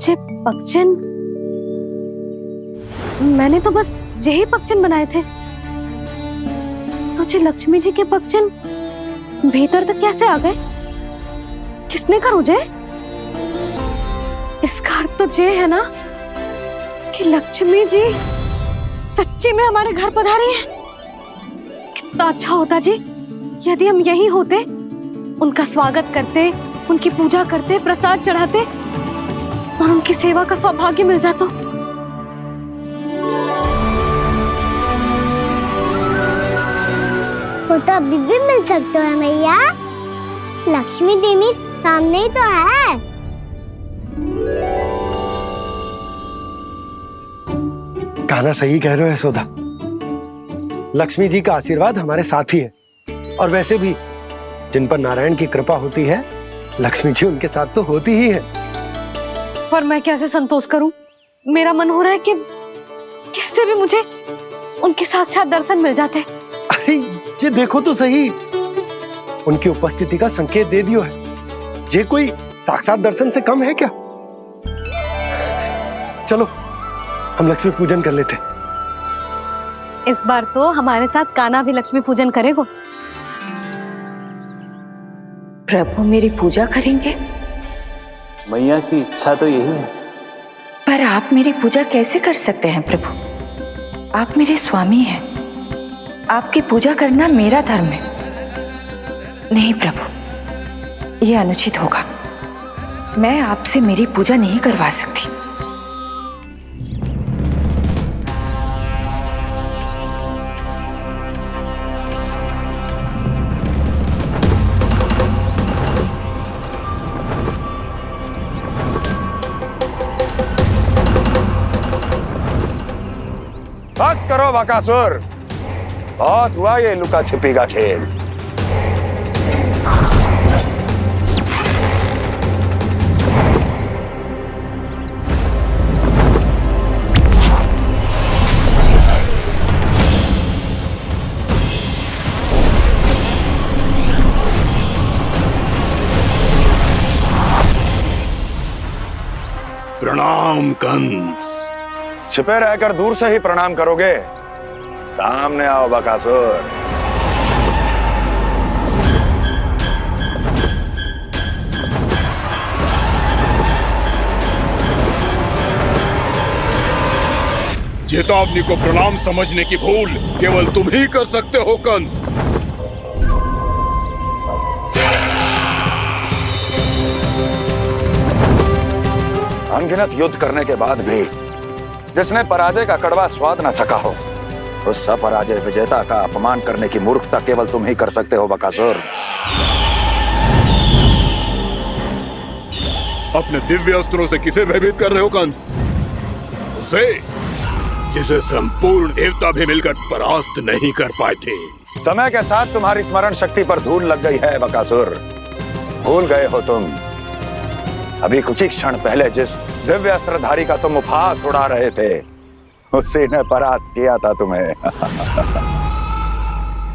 जे पगचन, मैंने तो बस यही पगचन बनाए थे। तो जे लक्ष्मी जी के पगचन भीतर तक कैसे आ गए? किसने कहा मुझे? इसका अर्थ तो ये है ना कि लक्ष्मी जी सच्ची में हमारे घर पधारी हैं। कितना अच्छा होता जी यदि हम यही होते, उनका स्वागत करते, उनकी पूजा करते, प्रसाद चढ़ाते और उनकी सेवा का सौभाग्य मिल जाता। तो अभी भी मिल सकते हो मैया, लक्ष्मी देवी सामने ही तो है। कहना सही कह रहे हो यशोदा, लक्ष्मी जी का आशीर्वाद हमारे साथ ही है। और वैसे भी जिन पर नारायण की कृपा होती है, लक्ष्मी जी उनके साथ तो होती ही है। पर मैं कैसे संतोष करूं? मेरा मन हो रहा है कि कैसे भी मुझे उनके साक्षात दर्शन मिल जाते। अरे ये देखो तो सही, उनकी उपस्थिति का संकेत दे दियो है। ये कोई साक्षात दर्शन से कम है क्या? चलो हम लक्ष्मी पूजन कर लेते। इस बार तो हमारे साथ कान्हा भी लक्ष्मी पूजन करेगा। प्रभु मेरी पूजा करेंगे? मैया की इच्छा तो यही है। पर आप मेरी पूजा कैसे कर सकते हैं प्रभु? आप मेरे स्वामी हैं, आपकी पूजा करना मेरा धर्म है। नहीं प्रभु, यह अनुचित होगा। मैं आपसे मेरी पूजा नहीं करवा सकती। बस करो बकासुर, बहुत हुआ ये लुका छिपी का खेल। प्रणाम कंस। छिपे रहकर दूर से ही प्रणाम करोगे? सामने आओ बकासुर। चेतावनी को प्रणाम समझने की भूल केवल तुम ही कर सकते हो कंस। अनगिनत युद्ध करने के बाद भी जिसने पराजय का कड़वा स्वाद न चखा हो, उस अपराजय विजेता का अपमान करने की मूर्खता केवल तुम ही कर सकते हो बकासुर। अपने दिव्य अस्त्रों से किसे भयभीत कर रहे हो कंस? उसे जिसे संपूर्ण देवता भी मिलकर परास्त नहीं कर पाए थे। समय के साथ तुम्हारी स्मरण शक्ति पर धूल लग गई है बकासुर। भूल गए हो तुम अभी कुछ ही क्षण पहले जिस दिव्य अस्त्रधारी का तुम उपहास उड़ा रहे थे, उसी ने परास्त किया था तुम्हें।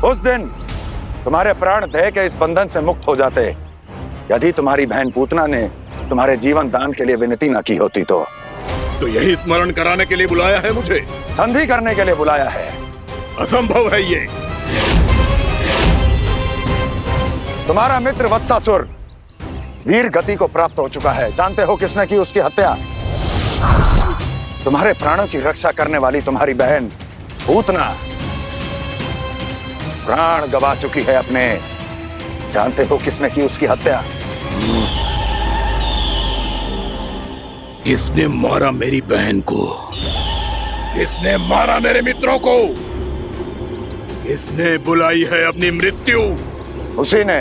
उस दिन तुम्हारे प्राण देह के इस बंधन से मुक्त हो जाते यदि तुम्हारी बहन पूतना ने तुम्हारे जीवन दान के लिए विनती न की होती। तो यही स्मरण कराने के लिए बुलाया है मुझे? संधि करने के लिए बुलाया है। असंभव है ये। तुम्हारा मित्र वत्सासुर वीर गति को प्राप्त हो चुका है। जानते हो किसने की उसकी हत्या? तुम्हारे प्राणों की रक्षा करने वाली तुम्हारी बहन पूतना प्राण गवा चुकी है अपने। जानते हो किसने की उसकी हत्या? किसने मारा मेरी बहन को? किसने मारा मेरे मित्रों को? किसने बुलाई है अपनी मृत्यु? उसी ने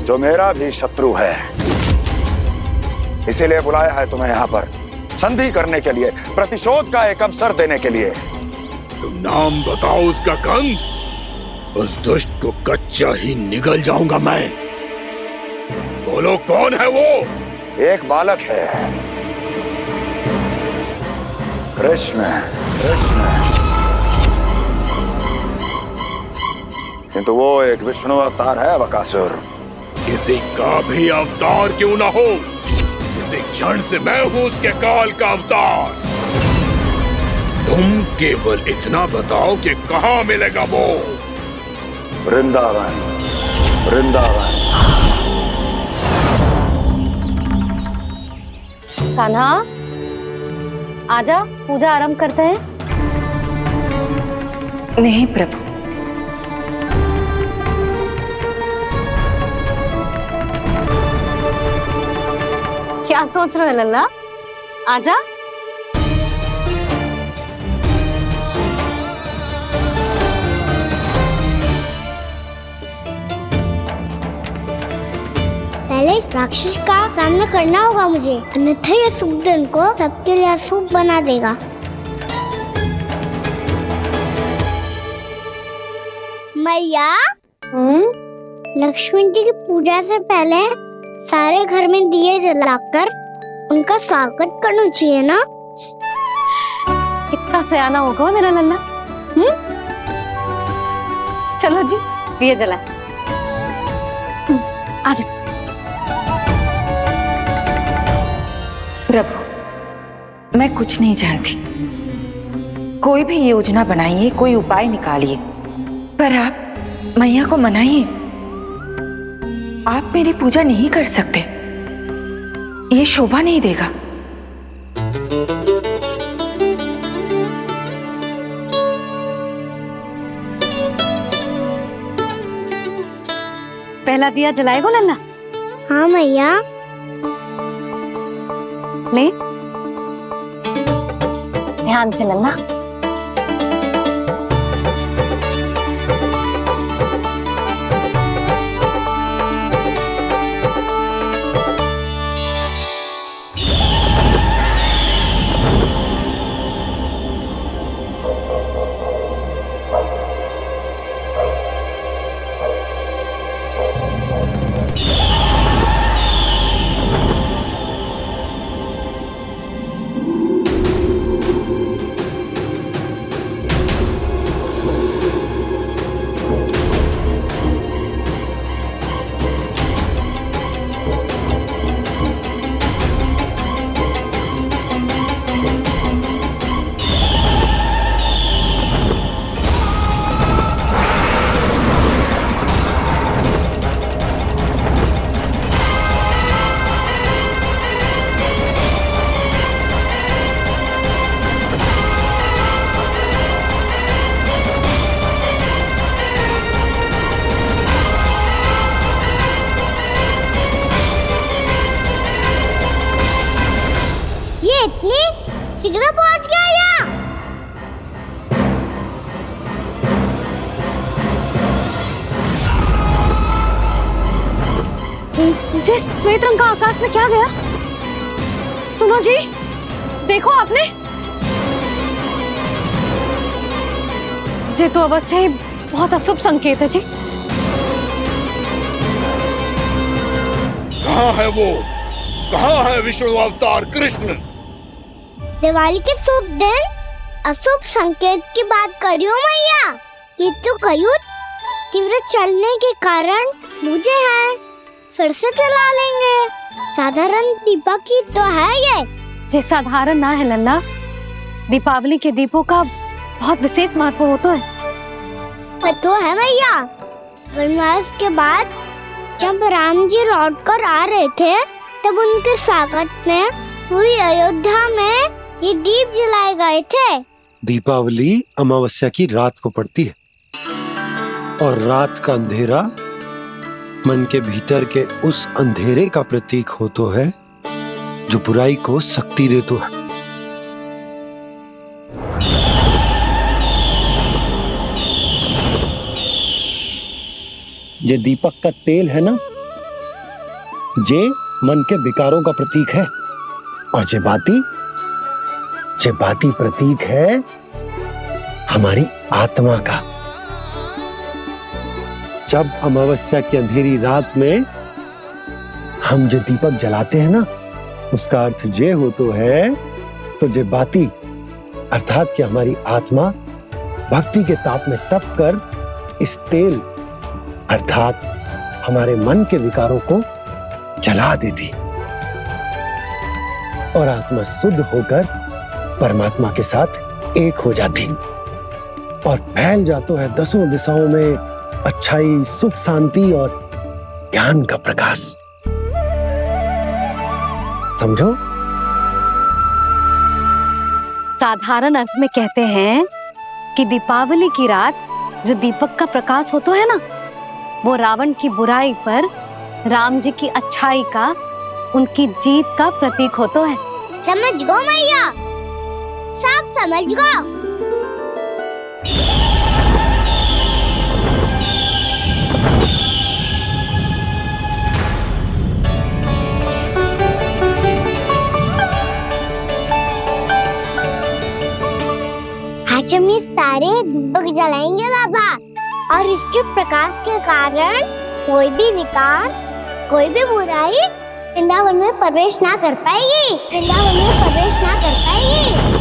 जो मेरा भी शत्रु है। इसीलिए बुलाया है तुम्हें यहाँ पर संधि करने के लिए, प्रतिशोध का एक अवसर देने के लिए। तुम नाम बताओ उसका कंस। उस दुष्ट को कच्चा ही निगल जाऊंगा मैं। बोलो कौन है वो? एक बालक है, कृष्ण। किंतु वो एक विष्णु अवतार है बकासुर। किसी का भी अवतार क्यों ना हो, किसी क्षण से मैं हूँ उसके काल का अवतार। तुम केवल इतना बताओ कि कहाँ मिलेगा वो। वृंदावन, वृंदावन। कान्हा, आजा, पूजा आरंभ करते हैं। नहीं प्रभु, क्या सोच रहे हो लल्ला? आजा। पहले इस राक्षस का सामना करना होगा मुझे, अन्यथा ये शुभ दिन को सबके लिए अशुभ बना देगा। मैया, लक्ष्मी जी की पूजा से पहले सारे घर में दिए जलाकर उनका स्वागत करना चाहिए ना। कितना सयाना होगा मेरा लल्ला। चलो जी, दिए जलाए। आजा। प्रभु मैं कुछ नहीं जानती। कोई भी योजना बनाइए, कोई उपाय निकालिए, पर आप मैया को मनाइए। आप मेरी पूजा नहीं कर सकते, ये शोभा नहीं देगा। पहला दिया जलाएगो लल्ला? हाँ मैया। ले, ध्यान से लल्ला। इतनी शीघ्र पहुंच गया यहाँ? जी, श्वेत रंग का आकाश में क्या गया? सुनो जी, देखो आपने। ये तो अवश्य ही बहुत अशुभ संकेत है जी। कहाँ है वो? कहाँ है विष्णु अवतार कृष्ण? दिवाली के शुभ दिन अशुभ संकेत की बात करियो मैया। ये तो कयूत तीव्र चलने के कारण मुझे है, फिर से चला लेंगे। साधारण दीपक ही तो है ये साधारण ना है लल्ला। दीपावली के दीपों का बहुत विशेष महत्व होता है। तो है मैया। वनवास के बाद जब राम जी लौटकर आ रहे थे, तब उनके स्वागत में पूरी अयोध्या में ये दीप जलाए गए थे। दीपावली अमावस्या की रात को पड़ती है और रात का अंधेरा मन के भीतर के उस अंधेरे का प्रतीक होता है जो बुराई को शक्ति देता है। ये दीपक का तेल है ना, जे मन के विकारों का प्रतीक है, और जे बाती प्रतीक है हमारी आत्मा का। जब अमावस्या की अंधेरी रात में हम जो दीपक जलाते हैं ना, उसका अर्थ ये होता है तो जे बाती अर्थात कि हमारी आत्मा भक्ति के ताप में तप कर इस तेल अर्थात हमारे मन के विकारों को जला देती। और आत्मा शुद्ध होकर परमात्मा के साथ एक हो जाती और फैल जाता है दसों दिशाओं में अच्छाई, सुख, शांति और ज्ञान का प्रकाश। समझो? साधारण अर्थ में कहते हैं कि दीपावली की रात जो दीपक का प्रकाश होता है ना, वो रावण की बुराई पर राम जी की अच्छाई का, उनकी जीत का प्रतीक होता है। समझ गो मैया, सब समझ गो। आज हम ये सारे दीपक जलाएंगे बाबा, और इसके प्रकाश के कारण कोई भी विकार, कोई भी बुराई वृंदावन में प्रवेश ना कर पाएगी, वृंदावन में प्रवेश ना कर पाएगी।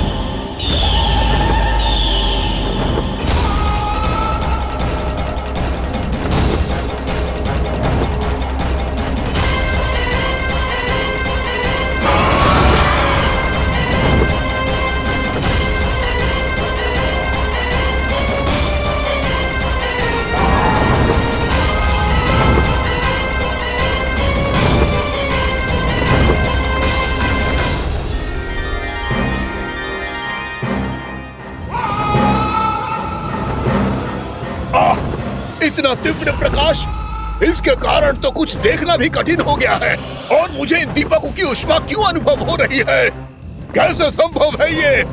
इतना तीव्र प्रकाश, इसके कारण तो कुछ देखना भी कठिन हो गया है। और मुझे इन दीपकों की उष्मा क्यों अनुभव हो रही है? कैसे संभव है ये?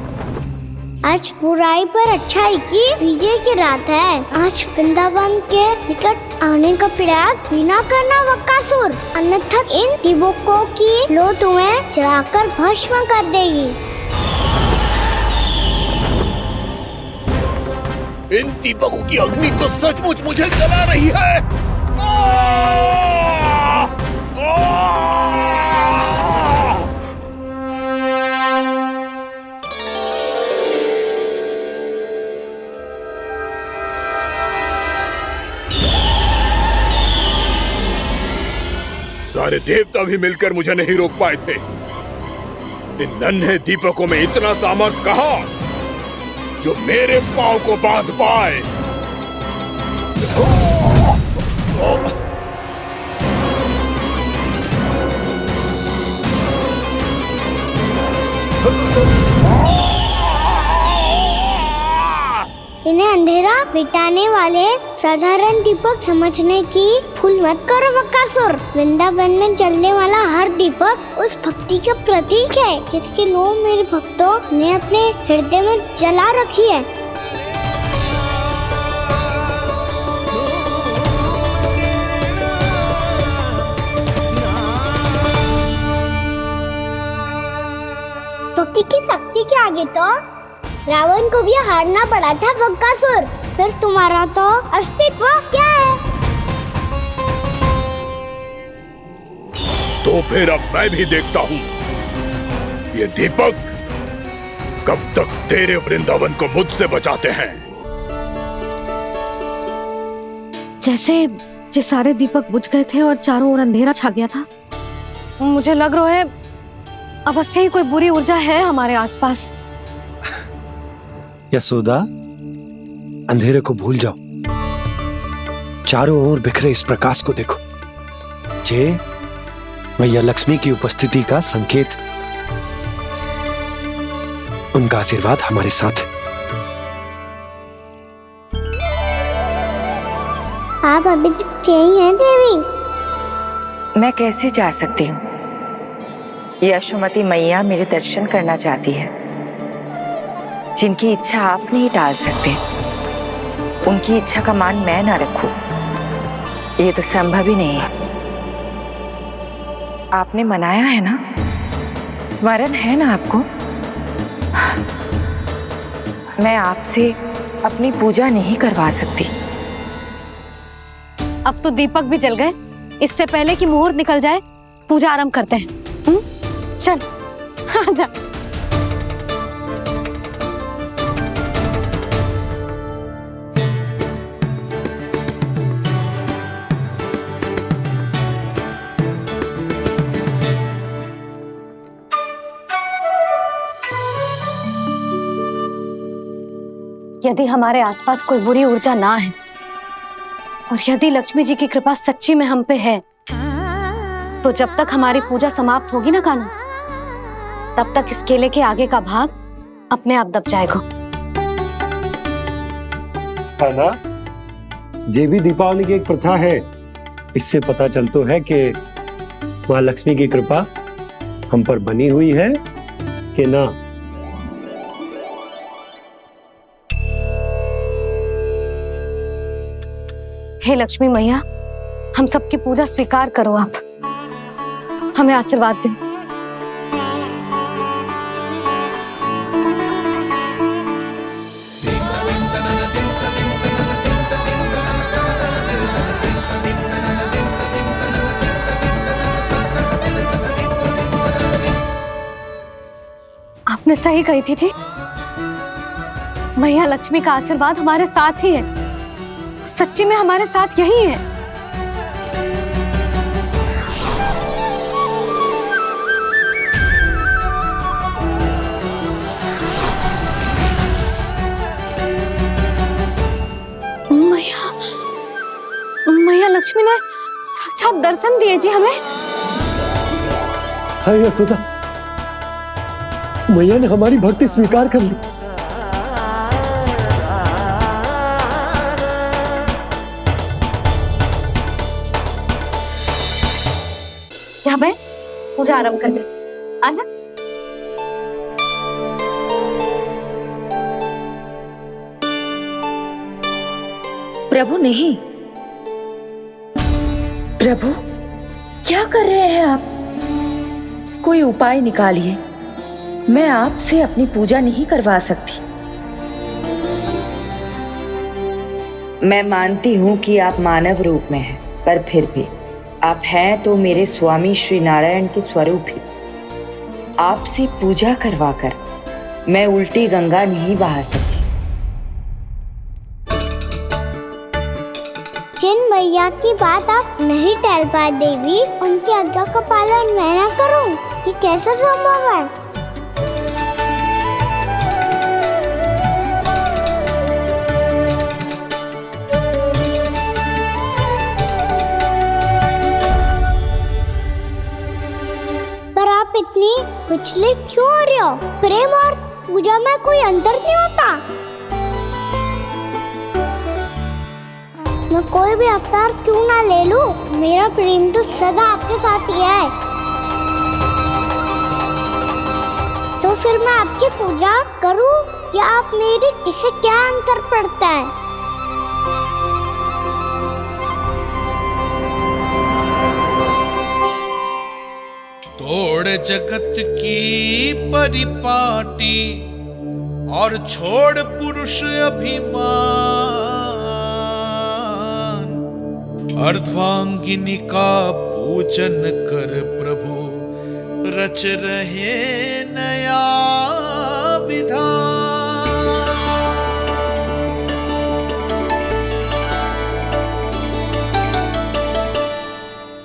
आज बुराई पर अच्छाई की विजय की रात है। आज वृंदावन के निकट आने का प्रयास भी ना करना बकासुर, अन्यथा इन दीपकों की लो तुम्हें जलाकर भस्म कर देगी। इन दीपकों की अग्नि तो सचमुच मुझे जला रही है। सारे देवता भी मिलकर मुझे नहीं रोक पाए थे। इन नन्हे दीपकों में इतना सामर्थ्य कहां जो मेरे पांव को बांध पाए। इन्हें अंधेरा मिटाने वाले साधारण दीपक समझने की भूल मत करो बकासुर। वृंदावन में जलने वाला हर दीपक उस भक्ति का प्रतीक है जिसकी लो मेरे भक्तों ने अपने हृदय में जला रखी है। भक्ति की शक्ति के आगे तो रावण को भी हारना पड़ा था बकासुर। फिर तुम्हारा तो अस्तित्व क्या है? तो फिर अब मैं भी देखता हूँ ये दीपक कब तक तेरे वृंदावन को मुझसे बचाते हैं। जैसे ये सारे दीपक बुझ गए थे और चारों ओर अंधेरा छा गया था, मुझे लग रहा है अवश्य ही कोई बुरी ऊर्जा है हमारे आसपास। यशोदा, अंधेरे को भूल जाओ, चारों ओर बिखरे इस प्रकाश को देखो। जे मैया लक्ष्मी की उपस्थिति का संकेत, उनका आशीर्वाद हमारे साथ है। आप अभी तक यही हैं देवी? मैं कैसे जा सकती हूँ? यशोमती मैया मेरे दर्शन करना चाहती है। जिनकी इच्छा आप नहीं टाल सकते, उनकी इच्छा का मान मैं ना रखूं, ये तो संभव ही नहीं है। आपने मनाया है ना, स्मरण है ना आपको? मैं आपसे अपनी पूजा नहीं करवा सकती। अब तो दीपक भी जल गए, इससे पहले कि मुहूर्त निकल जाए पूजा आरंभ करते हैं। चल आजा। यदि हमारे आसपास कोई बुरी ऊर्जा ना है और यदि लक्ष्मी जी की कृपा सच्ची में हम पे है, तो जब तक हमारी पूजा समाप्त होगी ना कान्हा, तब तक इस केले के आगे का भाग अपने आप दब जाएगा। है ना? ये भी दीपावली की एक प्रथा है। इससे पता चलता है कि माँ लक्ष्मी की कृपा हम पर बनी हुई है कि ना। हे लक्ष्मी मैया, हम सबकी पूजा स्वीकार करो, आप हमें आशीर्वाद दो। आपने सही कही थी जी, मैया लक्ष्मी का आशीर्वाद हमारे साथ ही है। सच्ची में हमारे साथ यही है। मैया लक्ष्मी ने साक्षात दर्शन दिए जी हमें। हाय यशोदा, मैया ने हमारी भक्ति स्वीकार कर ली। यहाँ बैठ, पूजा आरंभ कर दे। आजा। प्रभु नहीं, प्रभु क्या कर रहे हैं आप? कोई उपाय निकालिए। मैं आपसे अपनी पूजा नहीं करवा सकती। मैं मानती हूँ कि आप मानव रूप में हैं, पर फिर भी आप हैं तो मेरे स्वामी श्री नारायण के स्वरूप ही। आपसे पूजा करवाकर मैं उल्टी गंगा नहीं बहा सकती। जिन मैया की बात आप नहीं टाल पाए देवी, उनकी आज्ञा का पालन मैं ना करूं, ये कैसे संभव है? पर आप इतनी विचलित क्यों हो रहे हो? प्रेम और पूजा में कोई अंतर नहीं होता। मैं कोई भी अवतार क्यों ना ले लूं, मेरा प्रेम तो सदा आपके साथ ही है। तो फिर मैं आपकी पूजा करूं या आप मेरी, इससे क्या अंतर पड़ता है? तोड़ जगत की परिपाटी और छोड़ पुरुष अभिमान, अर्धांगिनी का पूजन कर प्रभु, रच रहे नया विधान।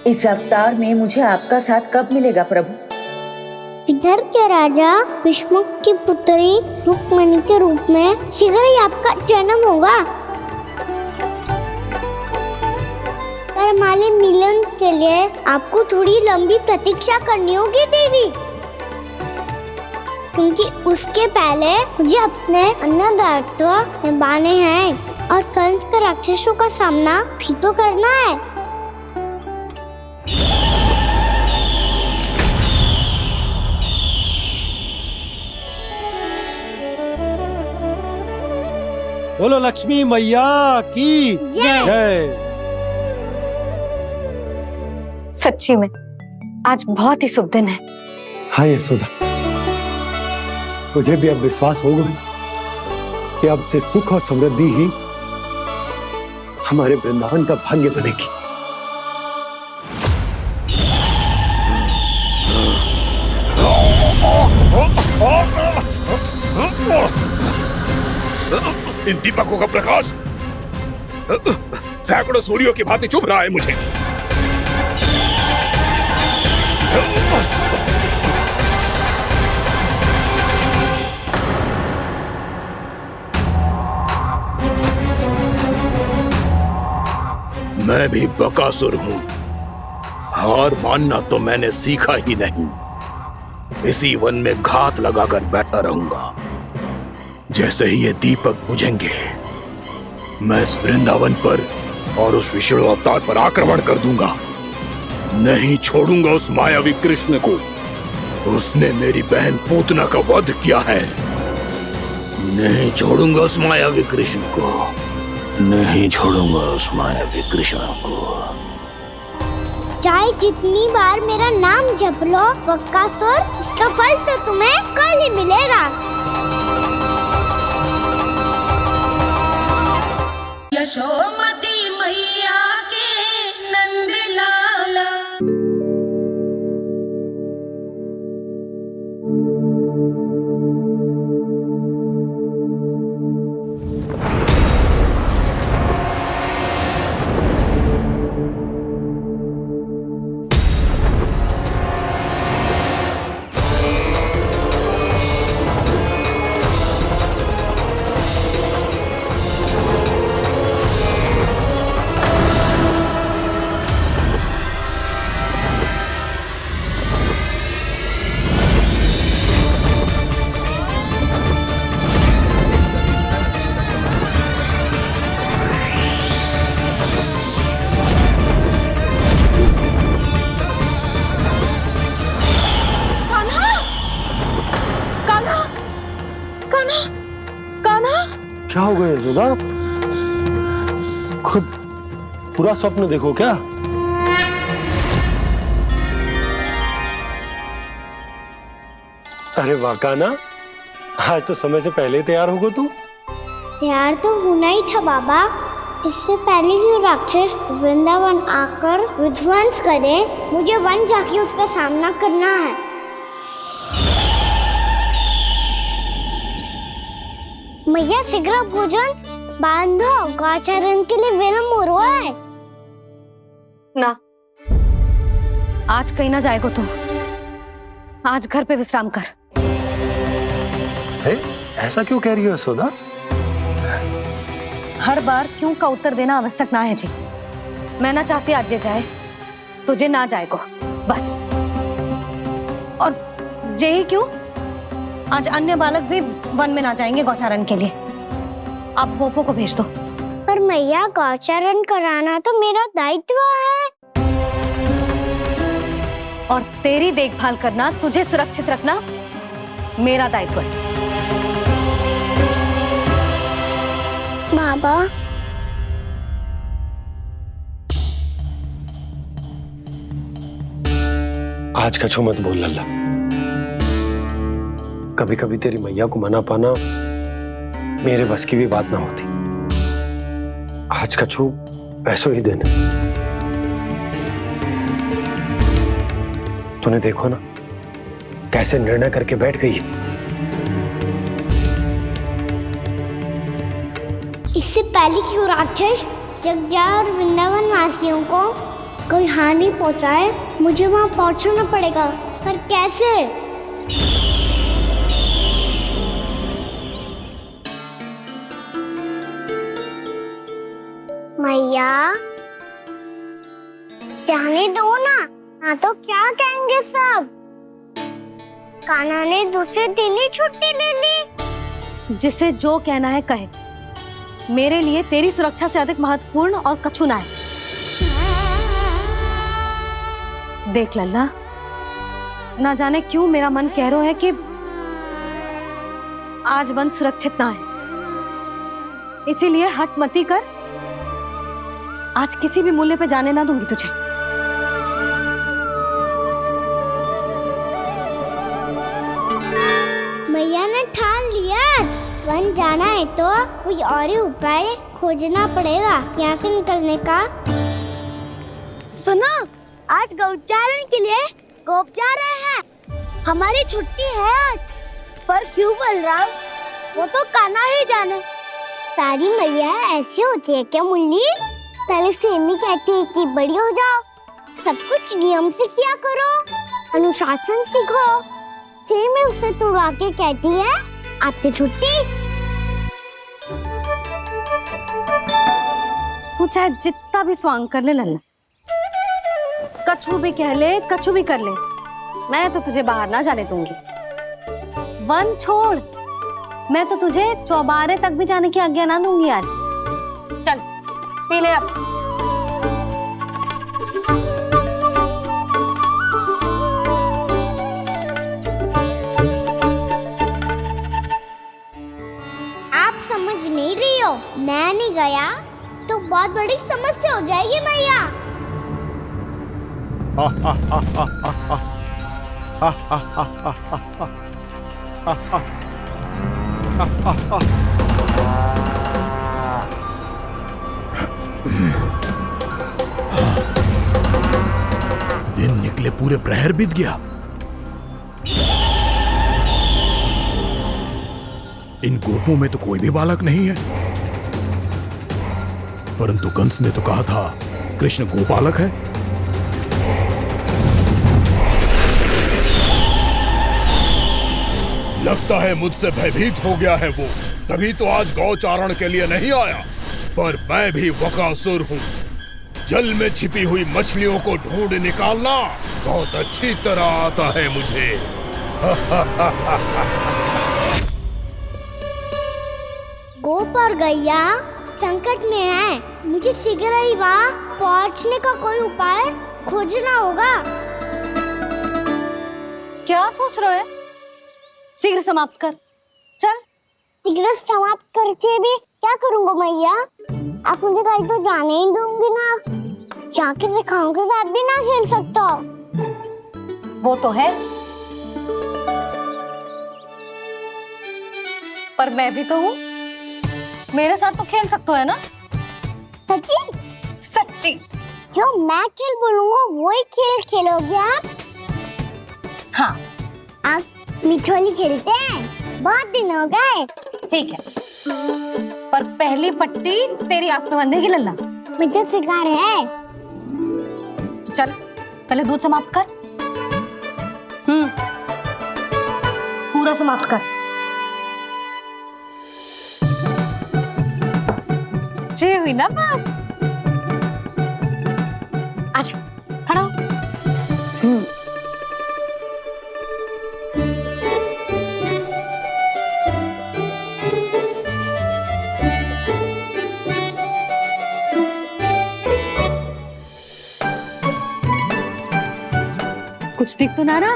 इस अवतार में मुझे आपका साथ कब मिलेगा प्रभु? इधर के राजा भीष्मक की पुत्री रुक्मणी के रूप में शीघ्र ही आपका जन्म होगा। पर हमारे मिलन के लिए आपको थोड़ी लंबी प्रतीक्षा करनी होगी देवी, क्योंकि उसके पहले मुझे अपने अन्य दायित्व निभाने हैं और कंस के राक्षसों का सामना भी तो करना है। बोलो लक्ष्मी मैया की जय। सच्ची में आज बहुत ही शुभ दिन है। हाँ यशोदा, मुझे भी अब विश्वास हो गया कि अब से सुख और समृद्धि ही हमारे वृंदावन का भाग्य बनेगी। इन दीपकों का प्रकाश सैकड़ों सूर्यों की भांति चुभ रहा है मुझे। मैं भी बकासुर हूँ। हार मानना तो मैंने सीखा ही नहीं। इसी वन में घात लगाकर बैठा रहूंगा। जैसे ही ये दीपक बुझेंगे, मैं इस वृंदावन पर और उस विष्णु अवतार पर आक्रमण कर दूंगा। नहीं छोड़ूंगा उस मायावी कृष्ण को। उसने मेरी बहन पूतना का वध किया है। नहीं छोड़ूंगा उस मायावी कृष्ण को। नहीं छोड़ूंगा उस मायावी कृष्ण को। चाहे जितनी बार मेरा नाम जप लो बकासुर, इसका फल तो तुम्हें कल ही मिलेगा। यशोमती मैया के नंद लाला। क्या हो गया यशोदा? खुद पूरा स्वप्न देखो क्या? अरे वाह कान्हा, आज तो समय से पहले ही तैयार होगा तू। तैयार तो होना ही था बाबा। इससे पहले कि राक्षस वृंदावन आकर विध्वंस करे, मुझे वन जाके उसका सामना करना है। मैया शीघ्र भोजन बांधो, गौचरण के लिए विलंब हो रहा है। ना, आज कहीं ना जाएगो तुम। आज घर पे विश्राम कर। ऐसा क्यों कह रही हो यशोदा? हर बार क्यों का उत्तर देना आवश्यक ना है जी। मैं ना चाहती आज ये जाए, तुझे ना जाएगो बस। और जे ही क्यों, आज अन्य बालक भी वन में ना जाएंगे गौचारण के लिए। अब पोपो को भेज दो। पर मैया गौचरण कराना तो मेरा दायित्व है। और तेरी देखभाल करना, तुझे सुरक्षित रखना मेरा दायित्व है। बाबा, आज कछु मत बोल लल्ला। कभी कभी तेरी मैया को मना पाना मेरे बस की भी बात ना होती। आज कछु ऐसो ही दिन है। तूने देखो ना कैसे निर्णय करके बैठ गई है। इससे पहले कि वो राक्षस जगजा और वृंदावन वासियों को कोई हानि पहुंचाए, मुझे वहां पहुंचना पड़ेगा। पर कैसे? मैया, जाने दो ना, हाँ तो क्या कहेंगे सब। कान्हा ने दूसरे दिन ही छुट्टी ले ली। जिसे जो कहना है कहे। मेरे लिए तेरी सुरक्षा से अधिक महत्वपूर्ण और कछु ना है। देख लल्ला, ना जाने क्यों मेरा मन कह रहा है कि आज वन सुरक्षित ना है। इसीलिए हट मती कर। आज किसी भी मूल्य पे जाने ना दूंगी तुझे। मैया ने ठान लिया, वन जाना है तो कोई और ही उपाय खोजना पड़ेगा यहाँ से निकलने का। सुनो, आज गौचारण के लिए गोप जा रहे हैं। हमारी छुट्टी है आज। पर क्यों बलराम? वो तो कान्हा ही जाने। सारी मैया ऐसी होती है क्या मुन्नी? पहले सेमी कहती है कि बड़ी हो जाओ, सब कुछ नियम से किया करो, अनुशासन सीखो। सेमी उसे तुड़वा के कहती है आपकी छुट्टी। तू चाहे जितना भी स्वांग कर ले लल्ला, कछु भी कह ले, कछु भी कर ले, मैं तो तुझे बाहर ना जाने दूंगी। वन छोड़, मैं तो तुझे चौबारे तक भी जाने की आज्ञा ना दूंगी आज। चल पी ले अब। आप समझ नहीं रही हो, मैं नहीं गया तो बहुत बड़ी समस्या हो जाएगी मैया। दिन निकले पूरे प्रहर बीत गया। इन गोपों में तो कोई भी बालक नहीं है, परंतु कंस ने तो कहा था कृष्ण गोपालक है। लगता है मुझसे भयभीत हो गया है वो, तभी तो आज गौचारण के लिए नहीं आया। पर मैं भी बकासुर हूँ, जल में छिपी हुई मछलियों को ढूंढ निकालना बहुत अच्छी तरह आता है मुझे। गोप और गैया संकट में है, मुझे शीघ्र ही वहाँ पहुँचने का कोई उपाय खोजना होगा। क्या सोच रहे हो? शीघ्र समाप्त कर, चल। शीघ्र समाप्त करके भी क्या करूँगा मैया? आप मुझे कहीं तो जाने ही दूंगी ना, जाके सिखाओं के साथ भी ना खेल सकता। वो तो है, पर मैं भी तो हूँ, मेरे साथ तो खेल सकते हो है ना? सच्ची? सच्ची। जो मैं खेल बोलूँगा वही खेल खेलोगे आप? हाँ। आप मिठोली खेलते हैं? बहुत दिन हो गए। ठीक है, पर पहली पट्टी तेरी आंख में बनने की लल्ला। मुझे शिकार है। चल पहले दूध समाप्त कर। पूरा समाप्त कर। जे हुई ना बात। आजा, खड़ा हो। कुछ दिख तो ना रहा?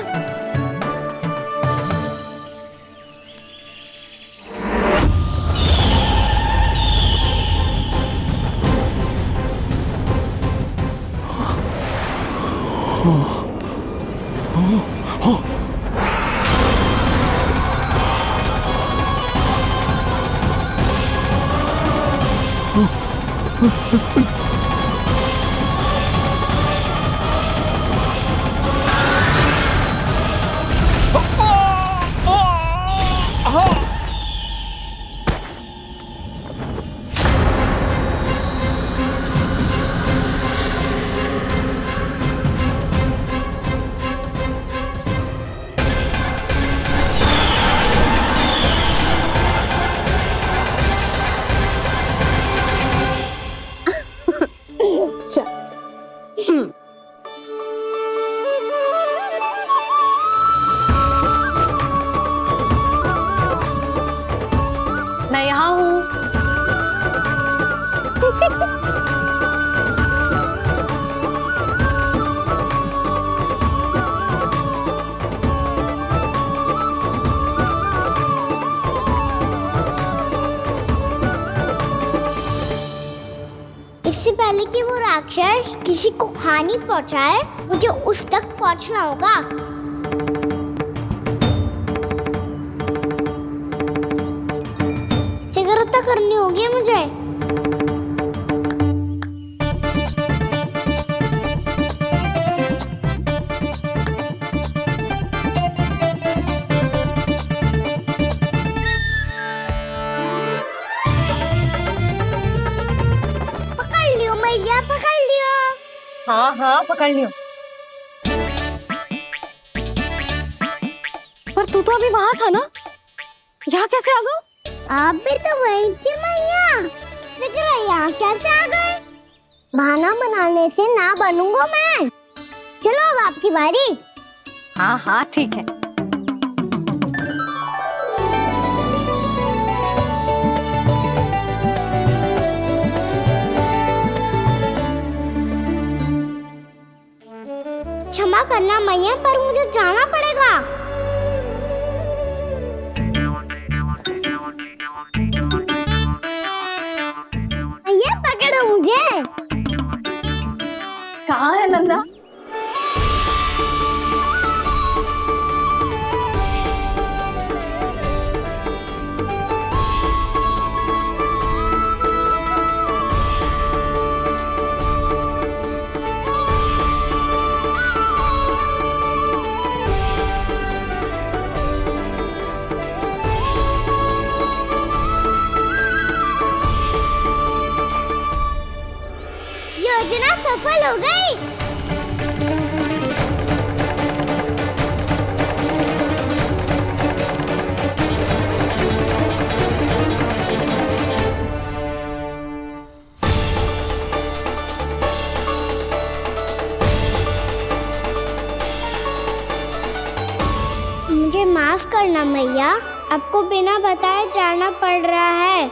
मैं यहाँ हूँ। इससे पहले कि वो राक्षस किसी को हानि पहुंचाए, मुझे उस तक पहुंचना होगा। शीघ्रता करनी होगी मुझे। पकड़ लियो मैया, पकड़ लियो। हाँ हाँ पकड़ लियो। पर तू तो अभी वहां था ना, यहाँ कैसे आ गया? आप भी तो वहीं थी मैया, शीघ्र यहाँ कैसे आ गए? बहाना बनाने से ना बनूंगा मैं। चलो अब आपकी बारी। हाँ हाँ ठीक है। क्षमा करना मैया, पर मुझे जाना पड़ेगा। मैया पकड़ो मुझे। कहाँ है नंदा? योजना सफल हो गई। मुझे माफ करना मैया, आपको बिना बताए जाना पड़ रहा है।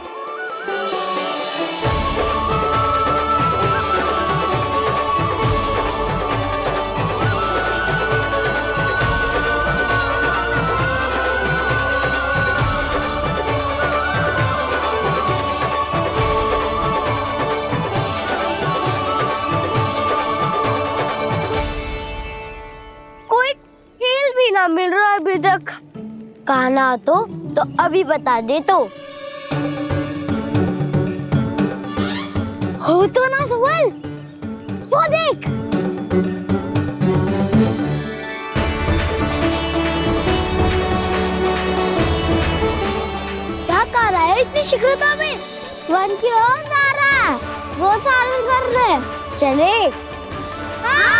कोई खेल भी ना मिल रहा अभी तक। कहना तो अभी बता दे तो। हो तो ना सवाल, वो देख। क्या कर रहा है इतनी शीघ्रता में? वन की ओर जा रहा है, वो चालू कर रहे। चले। हाँ।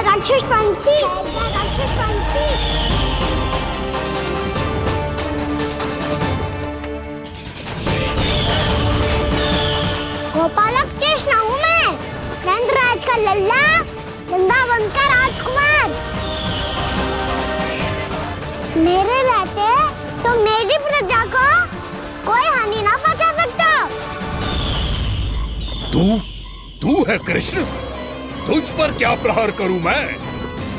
राक्षस पंक्ति। गोपालक कृष्ण हूँ मैं, नंदराज का लल्ला, वृंदावन का राजकुमार। मेरे रहते तो मेरी प्रजा को कोई हानि ना पहुंचा सकता। तू है कृष्ण? तुझ पर क्या प्रहार करूं मैं?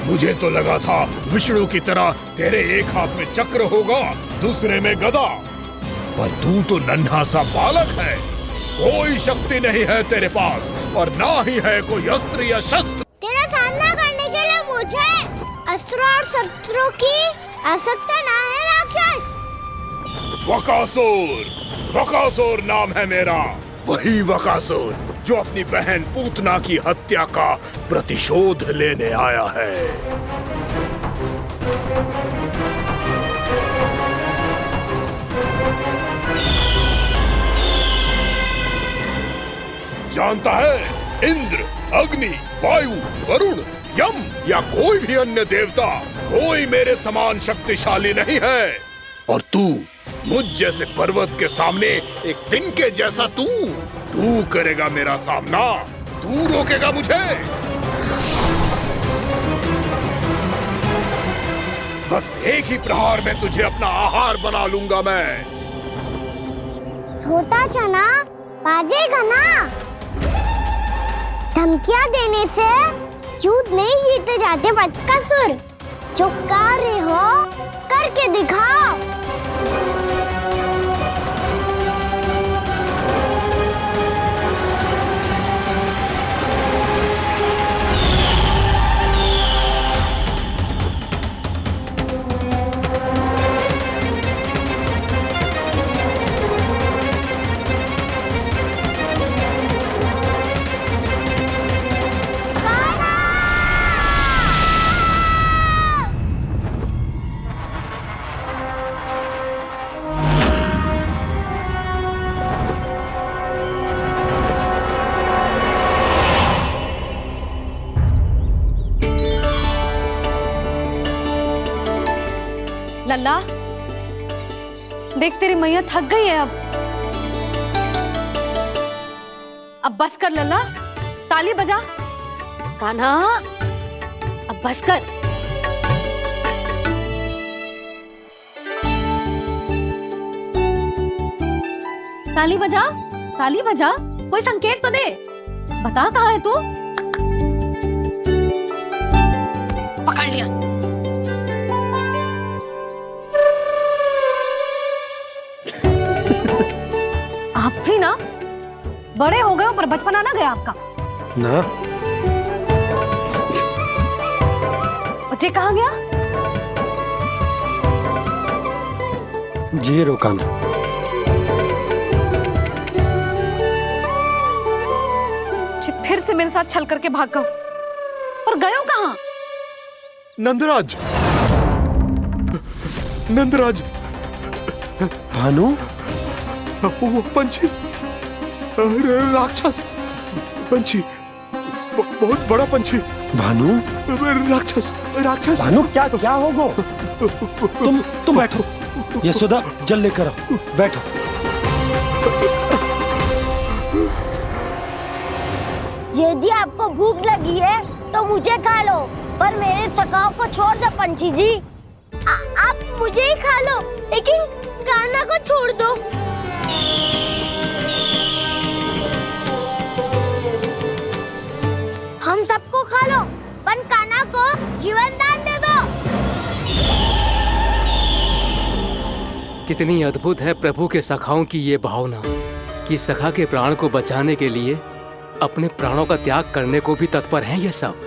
मुझे तो लगा था विष्णु की तरह तेरे एक हाथ में चक्र होगा, दूसरे में गदा, पर तू तो नन्हा सा बालक है। कोई शक्ति नहीं है तेरे पास और ना ही है कोई अस्त्र या शस्त्र। तेरा सामना करने के लिए मुझे अस्त्र और शस्त्रों की आवश्यकता ना है राक्षस। वकासुर नाम है मेरा, वही वकासुर जो अपनी बहन पूतना की हत्या का प्रतिशोध लेने आया है। जानता है, इंद्र, अग्नि, वायु, वरुण, यम या कोई भी अन्य देवता कोई मेरे समान शक्तिशाली नहीं है। और तू मुझ जैसे पर्वत के सामने एक तिनके जैसा तू करेगा मेरा सामना? तू रोकेगा मुझे? बस एक ही प्रहार में तुझे अपना आहार बना लूंगा मैं। छोटा चना बाजेगा ना। धमकियां देने से युद्ध नहीं जीते जाते बकासुर। जो कार्य हो करके दिखाओ। लल्ला, देख तेरी मैया थक गई है अब बस कर लल्ला, ताली बजा। कान्हा, अब बस कर। ताली बजा, ताली बजा, कोई संकेत तो दे, बता कहाँ है तू? पकड़ लिया। आप भी ना बड़े हो गए हो, पर बचपना ना गया आपका ना। बच्चे कहाँ गया? जी रोकाना। फिर से मेरे साथ छल करके भाग गए, और गए हो कहाँ? नंदराज, नंदराज। भानु, वो पंछी, राक्षस पंछी, बहुत बड़ा पंछी। भानु, राक्षस, राक्षस। भानु, क्या क्या होगा? तुम बैठो, यशोदा जल लेकर आओ, बैठो। यदि आपको भूख लगी है तो मुझे खा लो, पर मेरे सखाओं को छोड़ दो पंछी जी। आप मुझे ही खा लो, लेकिन कान्हा को छोड़ दो। हम सबको खा लो, पर कान्हा को जीवन दान दे दो। कितनी अद्भुत है प्रभु के सखाओं की ये भावना कि सखा के प्राण को बचाने के लिए अपने प्राणों का त्याग करने को भी तत्पर हैं ये सब।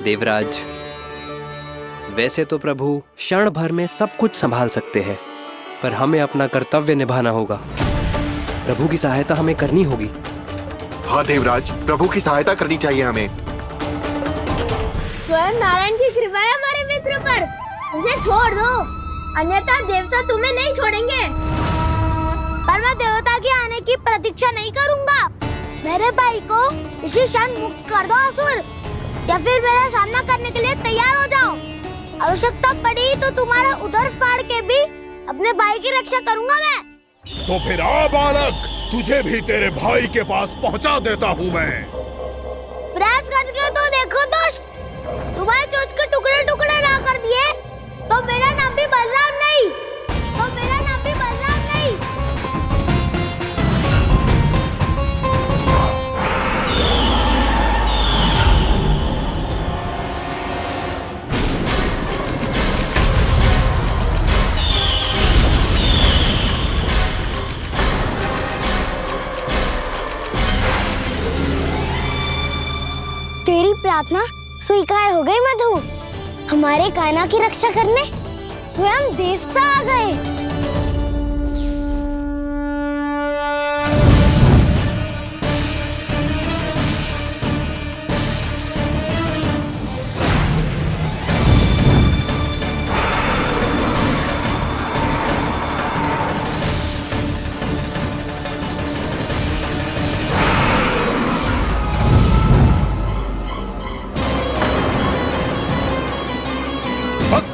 देवराज, वैसे तो प्रभु क्षण भर में सब कुछ संभाल सकते हैं, पर हमें अपना कर्तव्य निभाना होगा। प्रभु की सहायता हमें करनी होगी। हाँ देवराज, प्रभु की सहायता करनी चाहिए हमें। स्वयं नारायण की कृपा है हमारे मित्र पर, उसे छोड़ दो, अन्यथा देवता तुम्हें नहीं छोड़ेंगे। पर मैं देवता के आने की प्रतीक्षा नहीं करूंगा। मेरे भाई को इसी क्षण मुक्त कर दो असुर, या फिर मेरा सामना करने के लिए तैयार हो जाओ। आवश्यकता पड़ी तो तुम्हारा उधर फाड़ के भी अपने भाई की रक्षा करूंगा मैं। तो फिर आ बालक, तुझे भी तेरे भाई के पास पहुंचा देता हूँ मैं। प्रयास करके तो देखो दोस्त, तुम्हारे चोंच के टुकड़े टुकड़े ना कर दिए तो मेरा नाम भी बलराम नहीं, तो मेरा नाम भी बलराम नहीं। तेरी प्रार्थना स्वीकार हो गई मधु। हमारे कान्हा की रक्षा करने स्वयं देवता आ गए।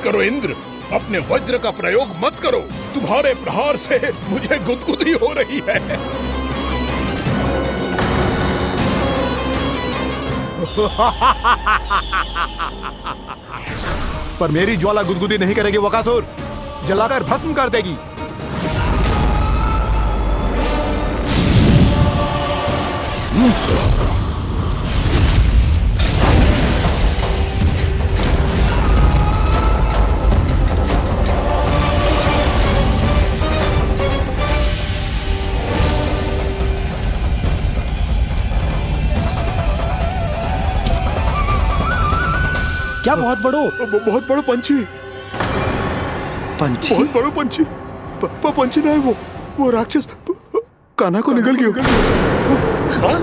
करो इंद्र, अपने वज्र का प्रयोग मत करो। तुम्हारे प्रहार से मुझे गुदगुदी हो रही है। पर मेरी ज्वाला गुदगुदी नहीं करेगी वकासुर, जलाकर भस्म कर देगी। क्या बहुत बड़ो? बहुत बड़ो पंछी। पंछी? बहुत बड़ो पंछी। पंछी ना है वो राक्षस कान्हा को निगल गया। हाँ?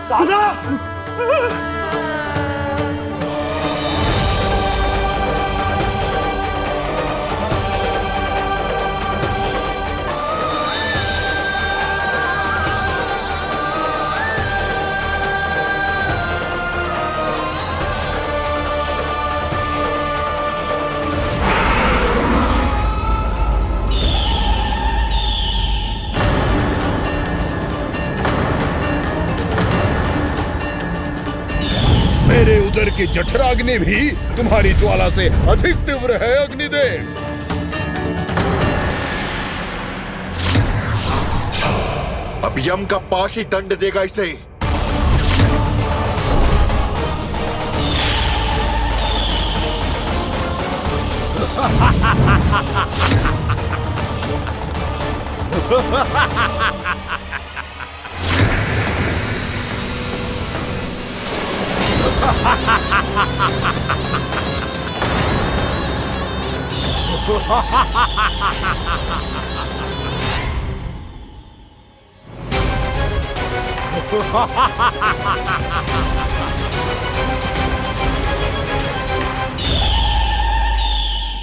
कान्हा! कि जठराग्नि भी तुम्हारी ज्वाला से अधिक तीव्र है अग्निदेव। अब यम का पाश ही दंड देगा इसे।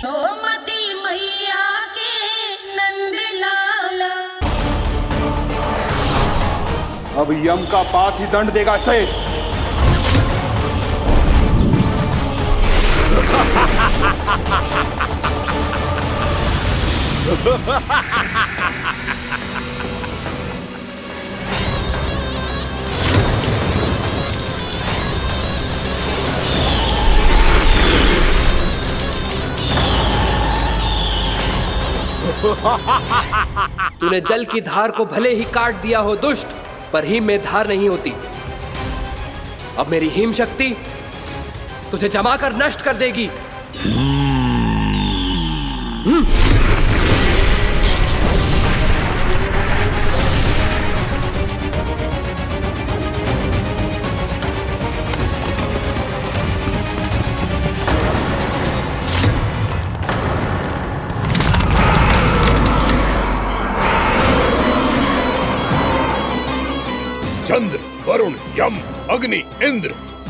गोमती मैया के नंद लाला। अब यम का पास ही दंड देगा इसे। तूने जल की धार को भले ही काट दिया हो दुष्ट, पर हिम में धार नहीं होती। अब मेरी हिम शक्ति तुझे जमा कर नष्ट कर देगी। चंद्र, वरुण, यम, अग्नि, इंद्र,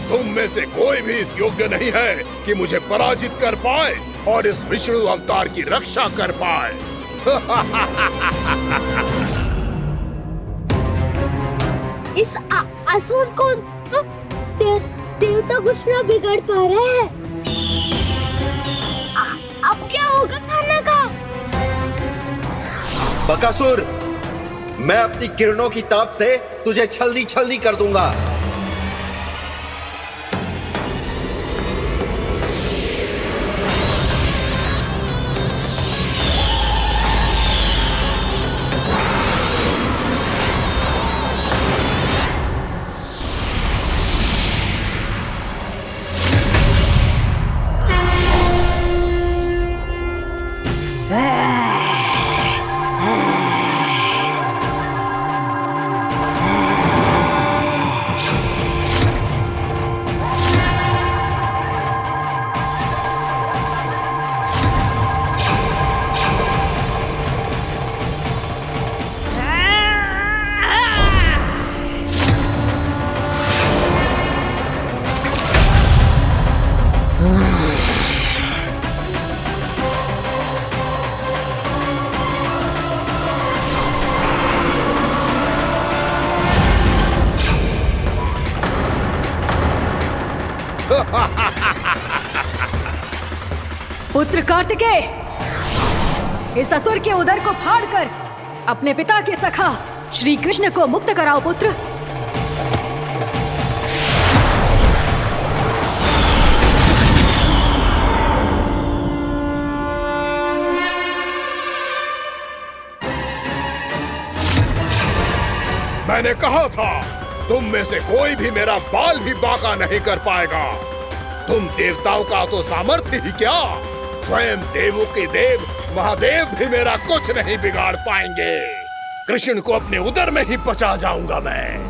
तुम में से कोई भी इस योग्य नहीं है कि मुझे पराजित कर पाए और इस विष्णु अवतार की रक्षा कर पाए। इस असुर को तो देवता कुछ ना बिगाड़ पा रहे हैं। अब क्या होगा खाने का? बकासुर, मैं अपनी किरणों की ताप से तुझे छलनी छलनी कर दूंगा। पुत्र कार्तिकेय, इस असुर के उदर को फाड़कर अपने पिता के सखा श्री कृष्ण को मुक्त कराओ पुत्र। मैंने कहा था, तुम में से कोई भी मेरा बाल भी बांका नहीं कर पाएगा। तुम देवताओं का तो सामर्थ्य ही क्या, स्वयं देवों के देव महादेव भी मेरा कुछ नहीं बिगाड़ पाएंगे। कृष्ण को अपने उदर में ही पचा जाऊंगा मैं।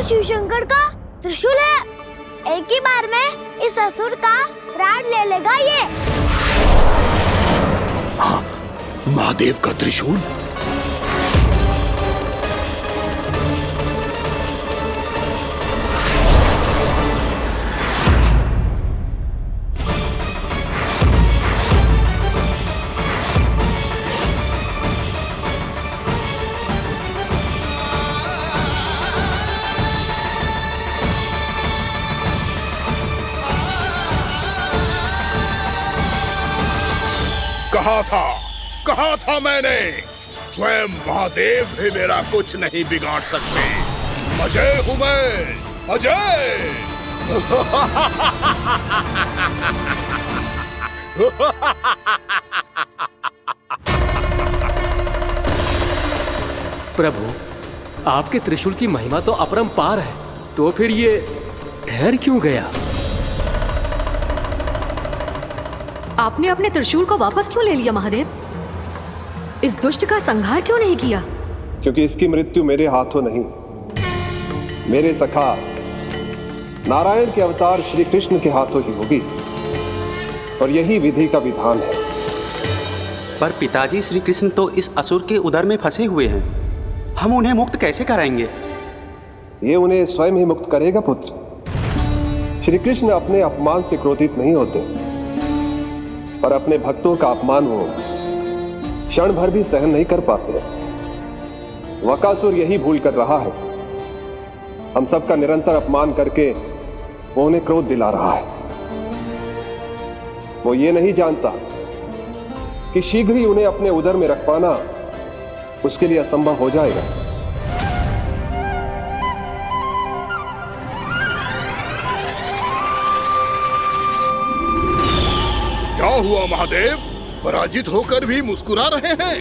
शिव शंकर का त्रिशूल है। एक ही बार में इस असुर का प्राण ले लेगा ये। महादेव का त्रिशूल? कहा था मैंने, स्वयं महादेव भी मेरा कुछ नहीं बिगाड़ सकते। अजय हूं मैं, अजय। प्रभु, आपके त्रिशूल की महिमा तो अपरंपार है, तो फिर ये ठहर क्यों गया? आपने अपने त्रिशूल को वापस क्यों ले लिया महादेव? इस दुष्ट का संहार क्यों नहीं किया? क्योंकि इसकी मृत्यु मेरे हाथों नहीं, मेरे सखा नारायण के अवतार श्री कृष्ण के हाथों ही होगी, और यही विधि का विधान है। पर पिताजी, श्री कृष्ण तो इस असुर के उदर में फंसे हुए हैं, हम उन्हें मुक्त कैसे कराएंगे? ये उन्हें स्वयं ही मुक्त करेगा पुत्र। श्री कृष्ण अपने अपमान से क्रोधित नहीं होते, पर अपने भक्तों का अपमान वो क्षण भर भी सहन नहीं कर पाते। वकासुर यही भूल कर रहा है, हम सबका निरंतर अपमान करके वो उन्हें क्रोध दिला रहा है। वो ये नहीं जानता कि शीघ्र ही उन्हें अपने उदर में रख पाना उसके लिए असंभव हो जाएगा। क्या हुआ महादेव? पराजित होकर भी मुस्कुरा रहे हैं।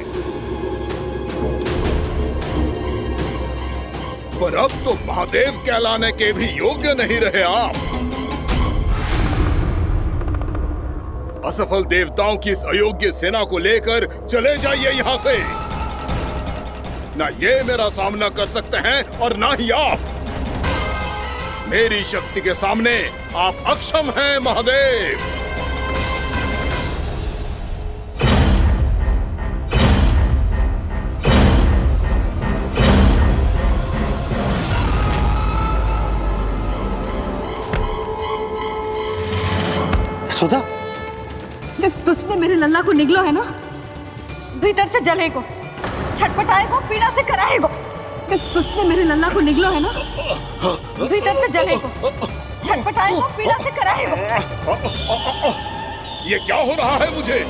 पर अब तो महादेव कहलाने के भी योग्य नहीं रहे आप। असफल देवताओं की इस अयोग्य सेना को लेकर चले जाइए यहां से। ना ये मेरा सामना कर सकते हैं और ना ही आप। मेरी शक्ति के सामने आप अक्षम हैं महादेव। सुधा, जिस दुष्ट ने मेरे लल्ला को निगलो है ना, भीतर से जलेगो, छटपटाएगो, पीड़ा से कराएगो। जिस दुष्ट ने मेरे लल्ला को निगलो है ना, भीतर से जलेगो, छटपटाएगो, पीड़ा से कराएगो। ये क्या हो रहा है मुझे?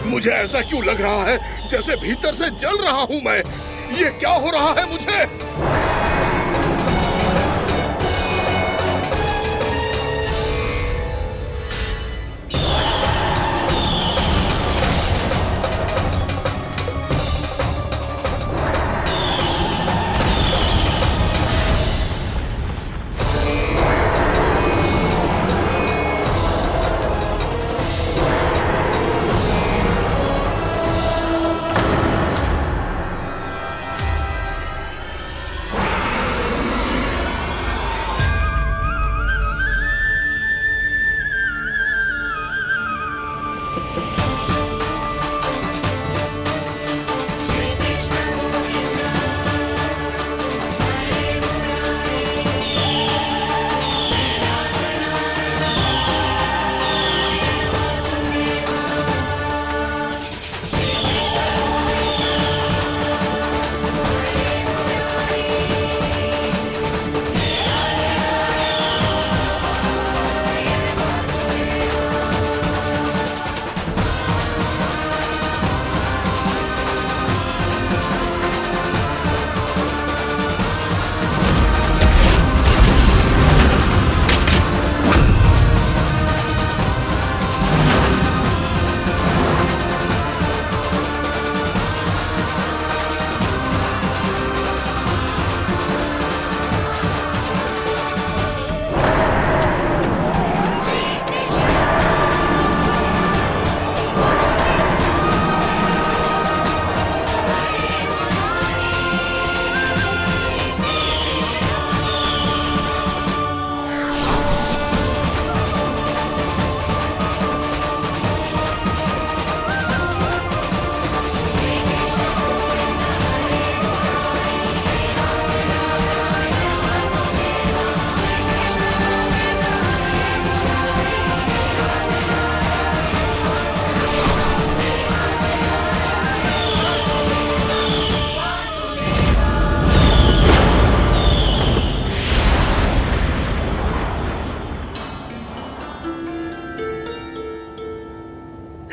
मुझे ऐसा क्यों लग रहा है जैसे भीतर से जल रहा हूं मैं? ये क्या हो रहा है मुझे?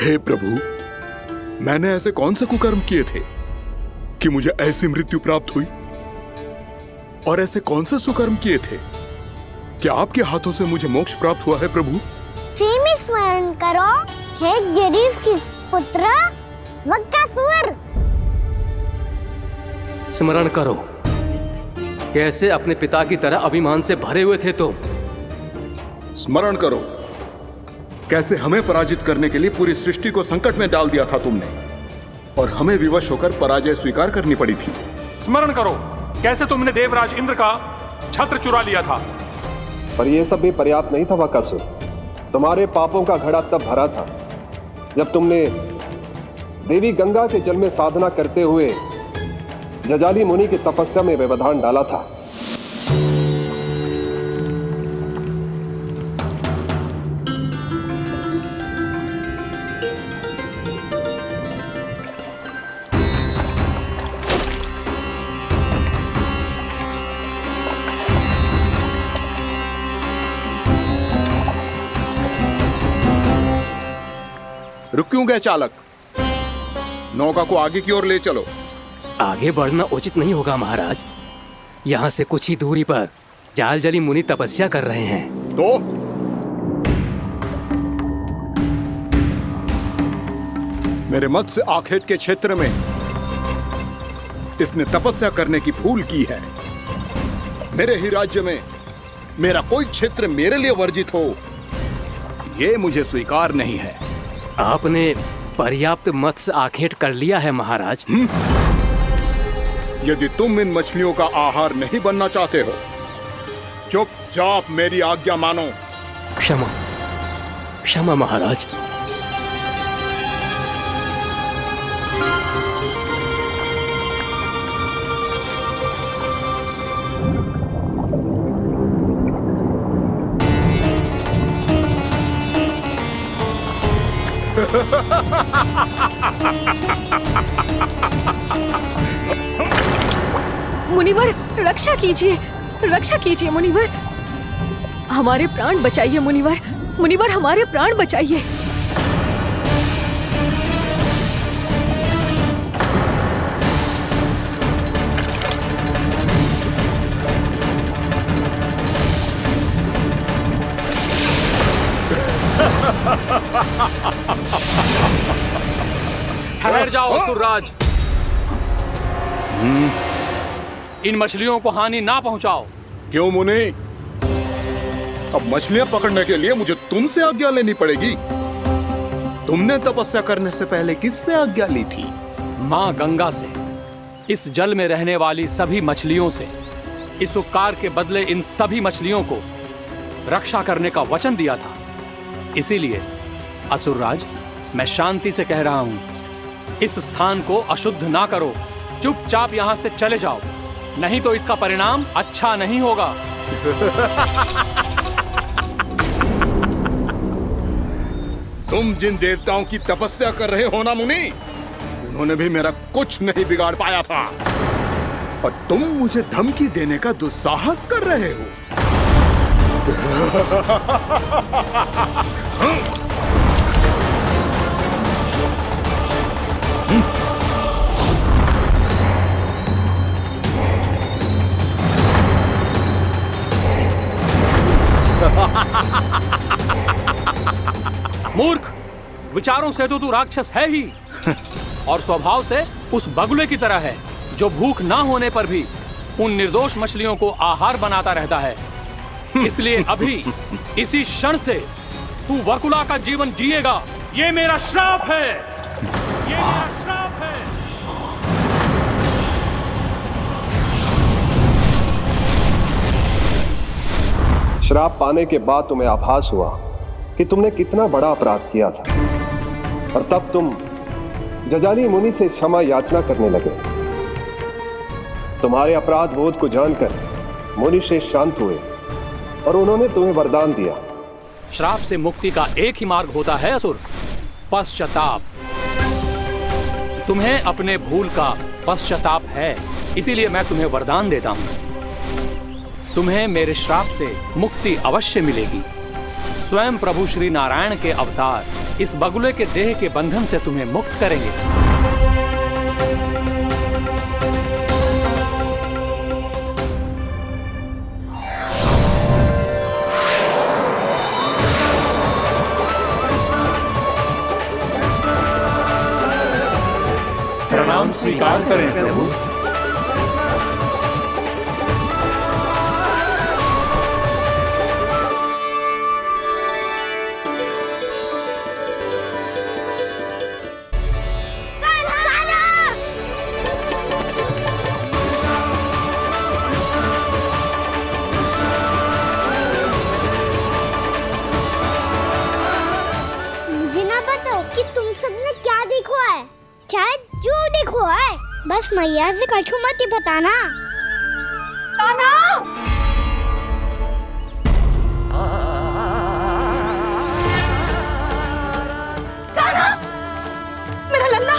हे प्रभु, मैंने ऐसे कौन से कुकर्म किए थे कि मुझे ऐसी मृत्यु प्राप्त हुई? और ऐसे कौन से सुकर्म किए थे कि आपके हाथों से मुझे मोक्ष प्राप्त हुआ है प्रभु? में स्मरण करो, हे जरीफ की पुत्र बकासुर। स्मरण करो, कैसे अपने पिता की तरह अभिमान से भरे हुए थे तुम। स्मरण करो, कैसे हमें पराजित करने के लिए पूरी सृष्टि को संकट में डाल दिया था तुमने, और हमें विवश होकर पराजय स्वीकार करनी पड़ी थी। स्मरण करो, कैसे तुमने देवराज इंद्र का छत्र चुरा लिया था। पर यह सब भी पर्याप्त नहीं था बकासुर। तुम्हारे पापों का घड़ा तब भरा था जब तुमने देवी गंगा के जल में साधना करते हुए जजाली मुनि की तपस्या में व्यवधान डाला था। रुक क्यों गए चालक? नौका को आगे की ओर ले चलो। आगे बढ़ना उचित नहीं होगा महाराज। यहाँ से कुछ ही दूरी पर जालजली मुनि तपस्या कर रहे हैं। तो मेरे मत्स्य आखेट के क्षेत्र में इसने तपस्या करने की भूल की है। मेरे ही राज्य में मेरा कोई क्षेत्र मेरे लिए वर्जित हो, यह मुझे स्वीकार नहीं है। आपने पर्याप्त मत्स्य आखेट कर लिया है महाराज। यदि तुम इन मछलियों का आहार नहीं बनना चाहते हो, चुपचाप मेरी आज्ञा मानो। क्षमा, क्षमा महाराज। मुनिवर, रक्षा कीजिए, रक्षा कीजिए मुनिवर, हमारे प्राण बचाइए मुनिवर, मुनिवर हमारे प्राण बचाइए। ठहर जाओ असुरराज, इन मछलियों को हानि ना पहुंचाओ। क्यों मुनि? अब मछलियां पकड़ने के लिए मुझे तुमसे आज्ञा लेनी पड़ेगी। तुमने तपस्या करने से पहले किससे आज्ञा ली थी? माँ गंगा से, इस जल में रहने वाली सभी मछलियों से। इस उपकार के बदले इन सभी मछलियों को रक्षा करने का वचन दिया था। इसीलिए असुरराज, मैं शांति से कह रहा हूं, इस स्थान को अशुद्ध ना करो। चुपचाप यहां से चले जाओ, नहीं तो इसका परिणाम अच्छा नहीं होगा। तुम जिन देवताओं की तपस्या कर रहे हो ना मुनि, उन्होंने भी मेरा कुछ नहीं बिगाड़ पाया था, और तुम मुझे धमकी देने का दुस्साहस कर रहे हो। मूर्ख, विचारों से तो तू राक्षस है ही, और स्वभाव से उस बगुले की तरह है जो भूख ना होने पर भी उन निर्दोष मछलियों को आहार बनाता रहता है। इसलिए अभी इसी क्षण से तू वकुला का जीवन जिएगा। ये मेरा श्राप है, ये मेरा श्राप है। श्राप पाने के बाद तुम्हें आभास हुआ कि तुमने कितना बड़ा अपराध किया था, और तब तुम जजाली मुनि से क्षमा याचना करने लगे। तुम्हारे अपराध बोध को जानकर मुनि से शांत हुए और उन्होंने तुम्हें वरदान दिया। श्राप से मुक्ति का एक ही मार्ग होता है असुर, पश्चाताप। तुम्हें अपने भूल का पश्चाताप है, इसीलिए मैं तुम्हें वरदान देता हूं। तुम्हें मेरे श्राप से मुक्ति अवश्य मिलेगी। स्वयं प्रभु श्री नारायण के अवतार इस बगुले के देह के बंधन से तुम्हें मुक्त करेंगे। प्रणाम स्वीकार करें प्रभु। मुझे ना बताओ कि तुम सबने क्या देखा है, चाहे जो देखो है, बस मैया से कछु मत ही बताना। कान्हा! कान्हा! मेरा लल्ला!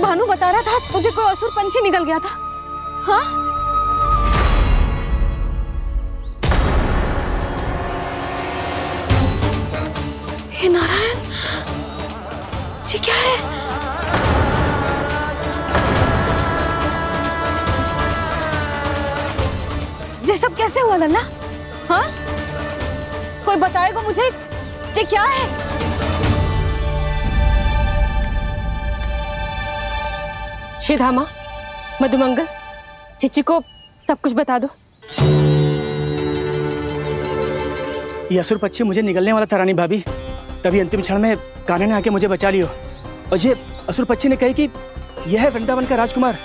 भानु बता रहा था तुझे कोई असुर पंछी निकल गया था। हाँ? हे नारायण, ये क्या है? ये सब कैसे हुआ लल्ला? हाँ? कोई बताएगा मुझे ये क्या है? श्रीधामा, मधुमंगल, चिची को सब कुछ बता दो। ये असुर पक्षी मुझे निगलने वाला था रानी भाभी, तभी अंतिम क्षण में कान्हा ने आके मुझे बचा लियो। और ये असुर पक्षी ने कही कि यह है वृंदावन का राजकुमार,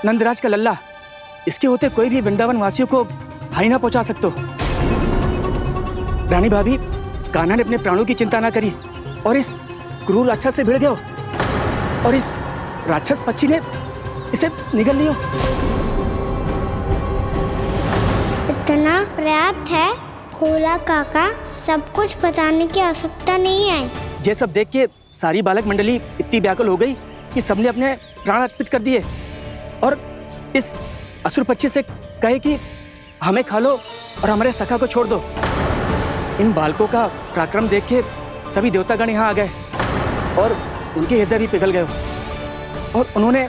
नंदराज का लल्ला। इसके होते कोई भी वृंदावन वासियों को हानि ना पहुंचा सकते। रानी भाभी, कान्हा ने अपने प्राणों की चिंता ना करी और इस क्रूर राक्षस से भिड़ गयो और इस राक्षस पक्षी ने इसे निगल लियो। इतना पर्याप्त है भोला काका, सब कुछ बताने की आवश्यकता नहीं है। ये सब देख के सारी बालक मंडली इतनी व्याकुल हो गई कि सबने अपने प्राण अर्पित कर दिए और इस असुर पक्षी से कहे कि हमें खा लो और हमारे सखा को छोड़ दो। इन बालकों का पराक्रम देख के सभी देवतागण यहाँ आ गए और उनके हृदय भी पिघल गए और उन्होंने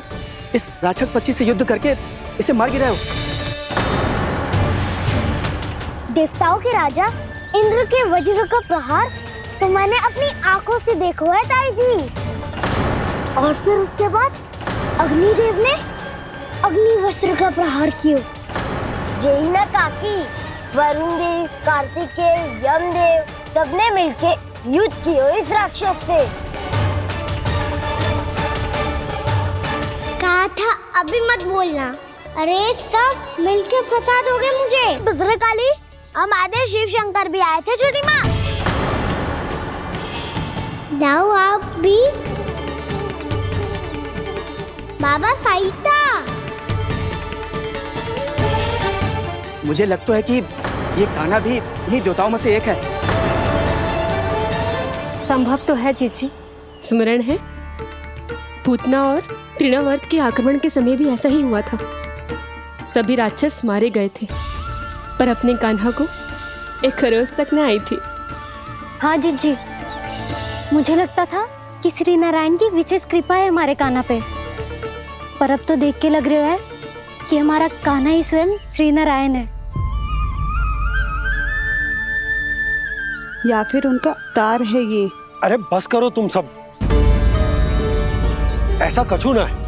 इस राक्षस पक्षी से युद्ध करके इसे मार गिराया। देवताओं के राजा इंद्र के वज्र का प्रहार तो मैंने अपनी आंखों से देखा है ताई जी। और फिर उसके बाद अग्निदेव ने अग्निवस्त्र का प्रहार किया। जय ना काकी, वरुण देव, कार्तिकेय, यमदेव सबने मिलके युद्ध किया इस राक्षस से। कहा था अभी मत बोलना। अरे सब मिलके फंसा दोगे मुझे। भद्रकाली, हमारे शिव शंकर भी आए थे छोटी माँ। जाओ आप भी। बाबा साईता, मुझे लगता है कि ये कान्हा भी इन्हीं देवताओं में से एक है। संभव तो है चीची, स्मरण है पूतना और तृणावर्त के आक्रमण के समय भी ऐसा ही हुआ था। सभी राक्षस मारे गए थे पर अपने कान्हा को एक खरोच तक न आई थी। हाँ जीजी, मुझे लगता था कि श्री नारायण की विशेष कृपा है हमारे कान्हा पे, पर अब तो देख के लग रहा है कि हमारा कान्हा ही स्वयं श्री नारायण है। या फिर उनका अवतार है ये। अरे बस करो तुम सब, ऐसा कछु ना है।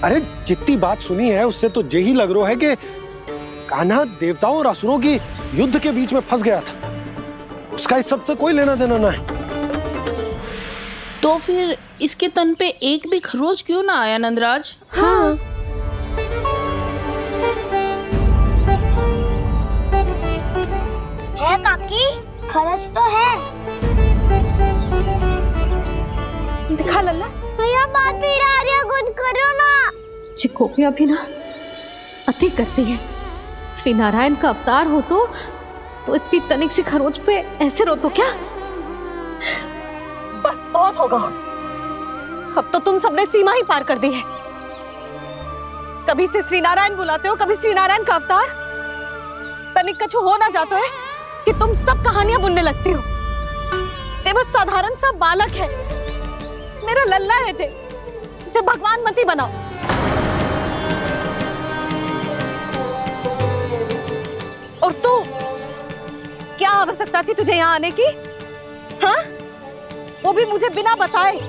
अरे जितनी बात सुनी है उससे तो यही लग रहा है कि कान्हा देवताओं और असुरों की युद्ध के बीच में फंस गया था। उसका इस सबसे कोई लेना देना ना है। तो फिर इसके तन पे एक भी खरोच क्यों ना आया नंदराज? हाँ, है काकी, खरच तो है। दिखा लल्ला। भैया बात पीड़ा आ रही है, कुछ करो ना। चिकोपिया भी ना अति करती है। श्री नारायण का अवतार हो तो इतनी तनिक सी खरोच पे ऐसे रो तो क्या? बस बहुत होगा। अब तो तुम सबने सीमा ही पार कर दी है। कभी से श्री नारायण बुलाते हो, कभी श्री नारायण का अवतार। तनिक कछु हो ना जातो है कि तुम सब कहानियां बुनने लगती हो। जे बस साधारण सा बालक है, मेरा लल्ला है जे, इसे भगवान मती बनाओ। और तू, क्या आवश्यकता थी तुझे यहाँ आने की? हाँ, वो भी मुझे बिना बताए।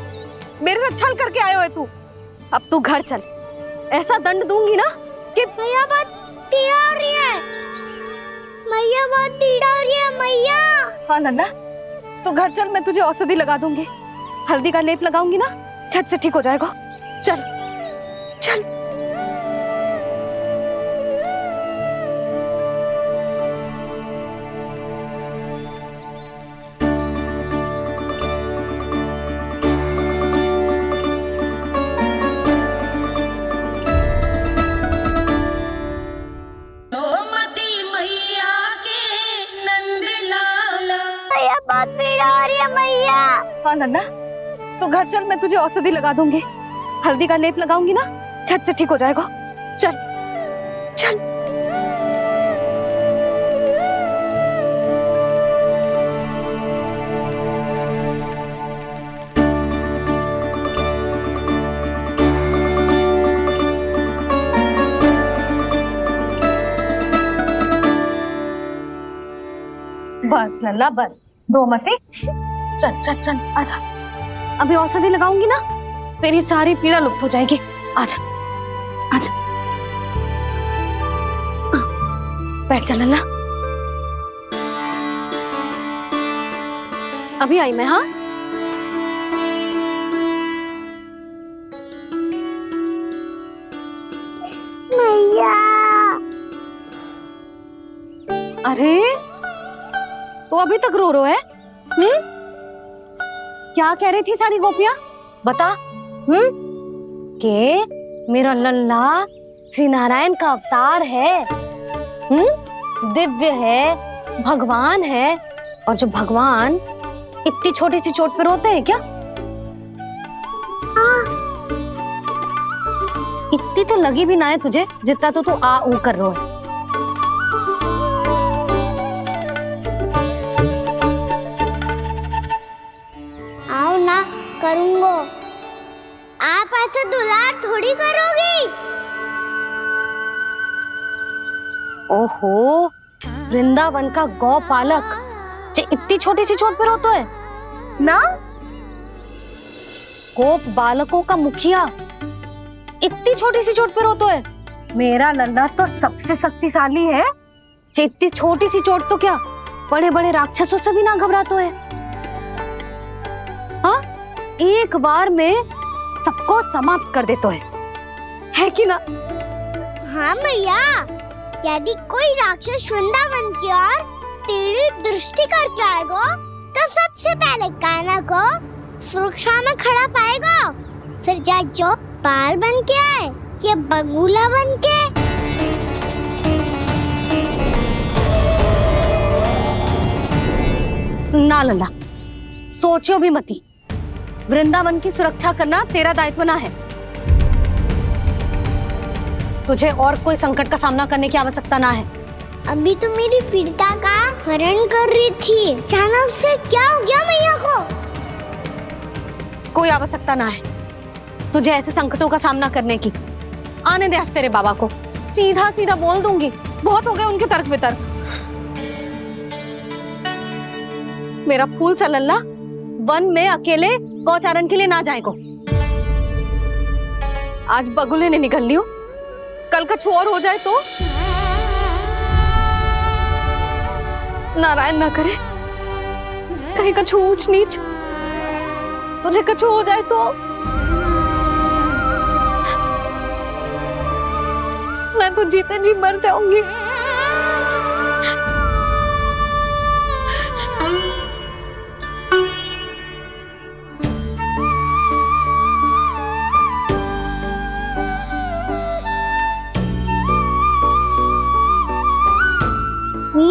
मेरे साथ छल करके आयो है तू। अब तू घर चल, ऐसा दंड दूंगी ना कि मैया बहुत पीड़ा हो रही है। मैया बहुत पीड़ा हो रही है मैया। हाँ लल्ला, तू घर चल, मैं तुझे औषधि लगा दूंगी। हल्दी का लेप लगाऊंगी ना, झट से ठीक हो जाएगा। चल चल। बहुत पीड़ा हो रही है मैया। हाँ नन्ना, तू घर चल, मैं तुझे औषधि लगा दूंगी। हल्दी का लेप लगाऊंगी ना, झट से ठीक हो जाएगा। चल चल। बस लल्ला बस, रो मत। चल चल चल, आजा। अभी औषधि लगाऊंगी ना, तेरी सारी पीड़ा लुप्त हो जाएगी। आजा आजा, बैठ जा लल्ला। अभी आई मैं। हाँ, मैया। अरे तो अभी तक रो है? क्या कह रही थी सारी गोपियां? बता। के मेरा लल्ला श्री नारायण का अवतार है, दिव्य है, भगवान है। और जो भगवान इतनी छोटी सी चोट पे रोते हैं क्या? इतनी तो लगी भी ना है तुझे, जितना तो तू आ ऊ कर रो है। करूंगा। आप ऐसे दुलार थोड़ी करोगी। ओहो, वृंदावन का गौपालक जो इतनी छोटी सी चोट पे रोता है ना? गोप बालकों का मुखिया इतनी छोटी सी चोट पे रोता है? मेरा लल्ला तो सबसे शक्तिशाली है। इतनी छोटी सी चोट तो क्या, बड़े बड़े राक्षसों से भी ना घबराता है। हाँ, एक बार में सबको समाप्त कर देता है कि ना? हाँ मैया, यदि कोई राक्षस वृंदावन की ओर टेढ़ी दृष्टि करके आएगा तो सबसे पहले कान्हा को सुरक्षा में खड़ा पाएगा। फिर चाहे जो बाल बन के आए या बगुला बन के। ना लल्ला, सोचो भी मती। वृंदावन की सुरक्षा करना तेरा दायित्व ना है। तुझे और कोई संकट का सामना करने की आवश्यकता ना है। अभी तो मेरी पीड़िता का हरण कर रही थी, अचानक से क्या हो गया मैया को? कोई आवश्यकता ना है तुझे ऐसे संकटों का सामना करने की। आने दे आज तेरे बाबा को, सीधा सीधा बोल दूंगी। बहुत हो गए उनके तर्क वितर्क। मेरा फूल सा लल्ला वन में अकेले गौचारण के लिए ना जाएगो। आज बगुले ने निकल लियो, कल कछु और हो जाए तो? नारायण ना करे, कहीं कछु ऊंच नीच तुझे कछु हो जाए तो? मैं तो जीते जी मर जाऊंगी।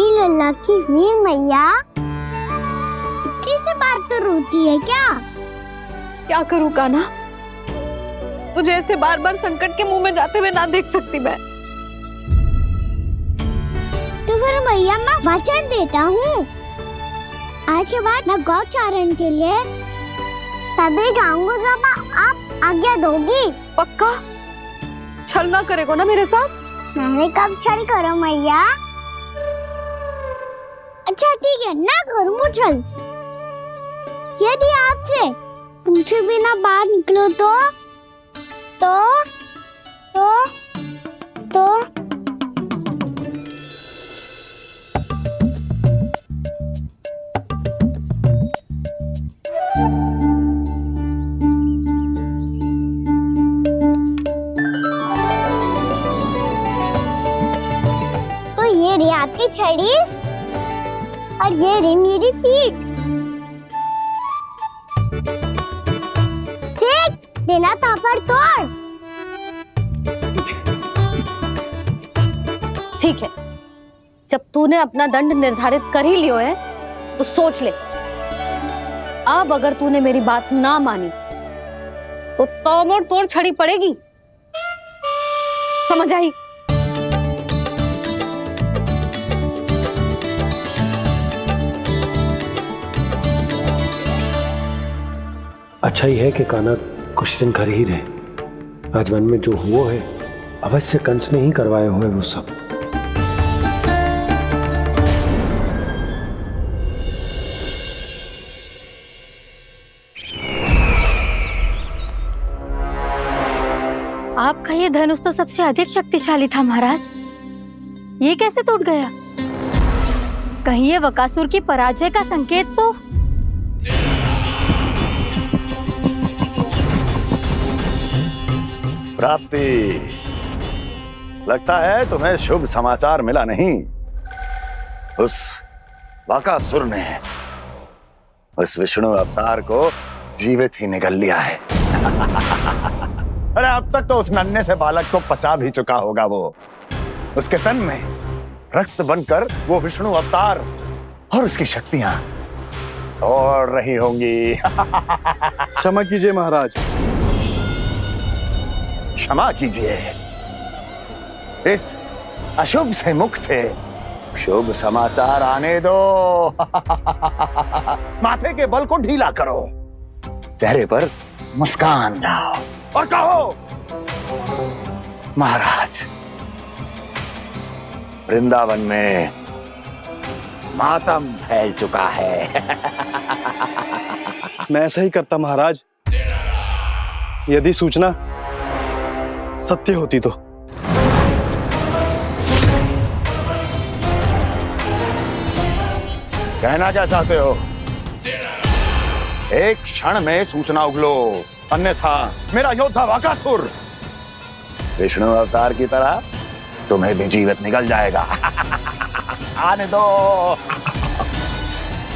लल्ला की वीर मैया इतनी से बार तो रोती है क्या? क्या करूं कान्हा, तुझे ऐसे बार बार संकट के मुंह में जाते हुए ना देख सकती मैं। तो फिर मैया मैं वचन देता हूँ, आज के बाद मैं गौचारण के लिए तभी जाऊंगा जब आप आज्ञा दोगी। पक्का छल ना करेगा ना मेरे साथ? मैंने कब छल करो मैया? अच्छा ठीक है, ना करूँ छल। यदि आपसे पूछे बिना बाहर निकलो तो ये रही आपकी छड़ी और ये रही मेरी पीठ। ठीक देना तापर तोड़। ठीक है, जब तूने अपना दंड निर्धारित कर ही लियो है तो सोच ले, अब अगर तूने मेरी बात ना मानी तो तोड़ तोड़ छड़ी पड़ेगी, समझ आई? अच्छा ही है कि कान्हा कुछ दिन घर ही रहे। आज वन में जो हुआ है अवश्य कंस ने ही करवाए हुए वो सब। आपका ये धनुष तो सबसे अधिक शक्तिशाली था महाराज, ये कैसे टूट गया? कहीं ये बकासुर की पराजय का संकेत तो? प्राप्ति, लगता है तुम्हें शुभ समाचार मिला नहीं। उस बकासुर ने उस विष्णु अवतार को जीवित ही निगल लिया है। अरे अब तक तो उस नन्हे से बालक को पचा भी चुका होगा वो। उसके तन में रक्त बनकर वो विष्णु अवतार और उसकी शक्तियां दौड़ रही होंगी। क्षमा कीजिए महाराज। क्षमा कीजिए, इस अशुभ से मुख से शुभ समाचार आने दो। माथे के बल को ढीला करो, चेहरे पर मुस्कान लाओ और कहो, महाराज, वृंदावन में मातम फैल चुका है। मैं ऐसा ही करता महाराज, यदि सूचना सत्य होती तो। कहना क्या चाहते हो? एक क्षण में सूचना उगलो, अन्यथा मेरा योद्धा बकासुर विष्णु अवतार की तरह तुम्हें भी जीवित निकल जाएगा। आने दो।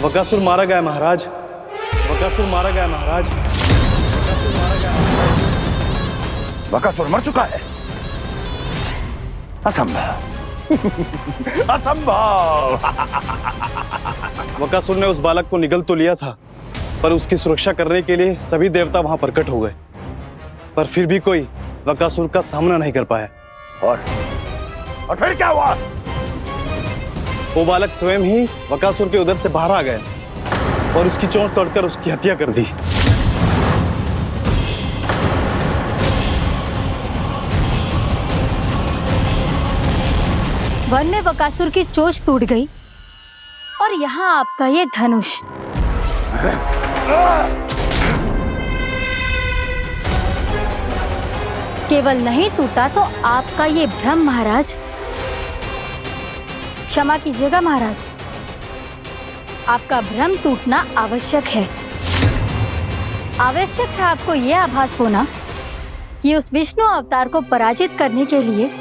बकासुर मारा गया महाराज, बकासुर मारा गया महाराज, बकासुर मारा गया। बकासुर मर चुका है? असंभव। असंभव। बकासुर ने उस बालक को निगल तो लिया था, पर उसकी सुरक्षा करने के लिए सभी देवता वहां प्रकट हो गए, पर फिर भी कोई बकासुर का सामना नहीं कर पाया। और फिर क्या हुआ? वो बालक स्वयं ही बकासुर के उदर से बाहर आ गया और उसकी चोंच तोड़कर उसकी हत्या कर दी। वन में बकासुर की चोंच टूट गई और यहाँ आपका ये धनुष। केवल नहीं टूटा तो आपका ये भ्रम महाराज। क्षमा कीजिएगा महाराज, आपका भ्रम टूटना आवश्यक है। आवश्यक है आपको यह आभास होना कि उस विष्णु अवतार को पराजित करने के लिए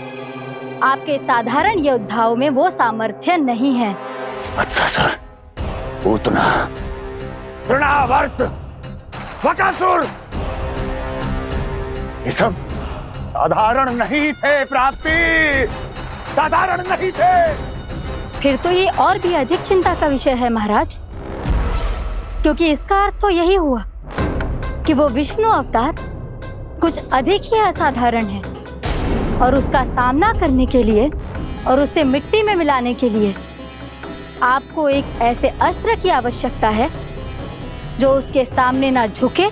आपके साधारण योद्धाओं में वो सामर्थ्य नहीं है। अच्छा सर, पूतना, तृणावर्त, बकासुर, ये सब साधारण नहीं थे प्राप्ति, साधारण नहीं थे। फिर तो ये और भी अधिक चिंता का विषय है महाराज, क्योंकि इसका अर्थ तो यही हुआ कि वो विष्णु अवतार कुछ अधिक ही असाधारण है और उसका सामना करने के लिए और उसे मिट्टी में मिलाने के लिए आपको एक ऐसे अस्त्र की आवश्यकता है जो उसके सामने ना झुके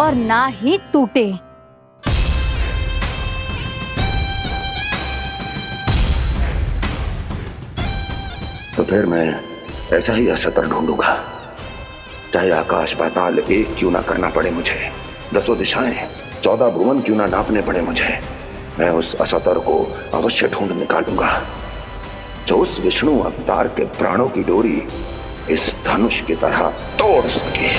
और ना ही टूटे। तो फिर मैं ऐसा ही अस्त्र ढूंढूंगा, चाहे आकाश पाताल एक क्यों ना करना पड़े मुझे, 10 दिशाएं 14 भुवन क्यों ना नापने पड़े मुझे, मैं उस अस्त्र को अवश्य ढूंढ निकालूंगा जो उस विष्णु अवतार के प्राणों की डोरी इस धनुष की तरह तोड़ सके।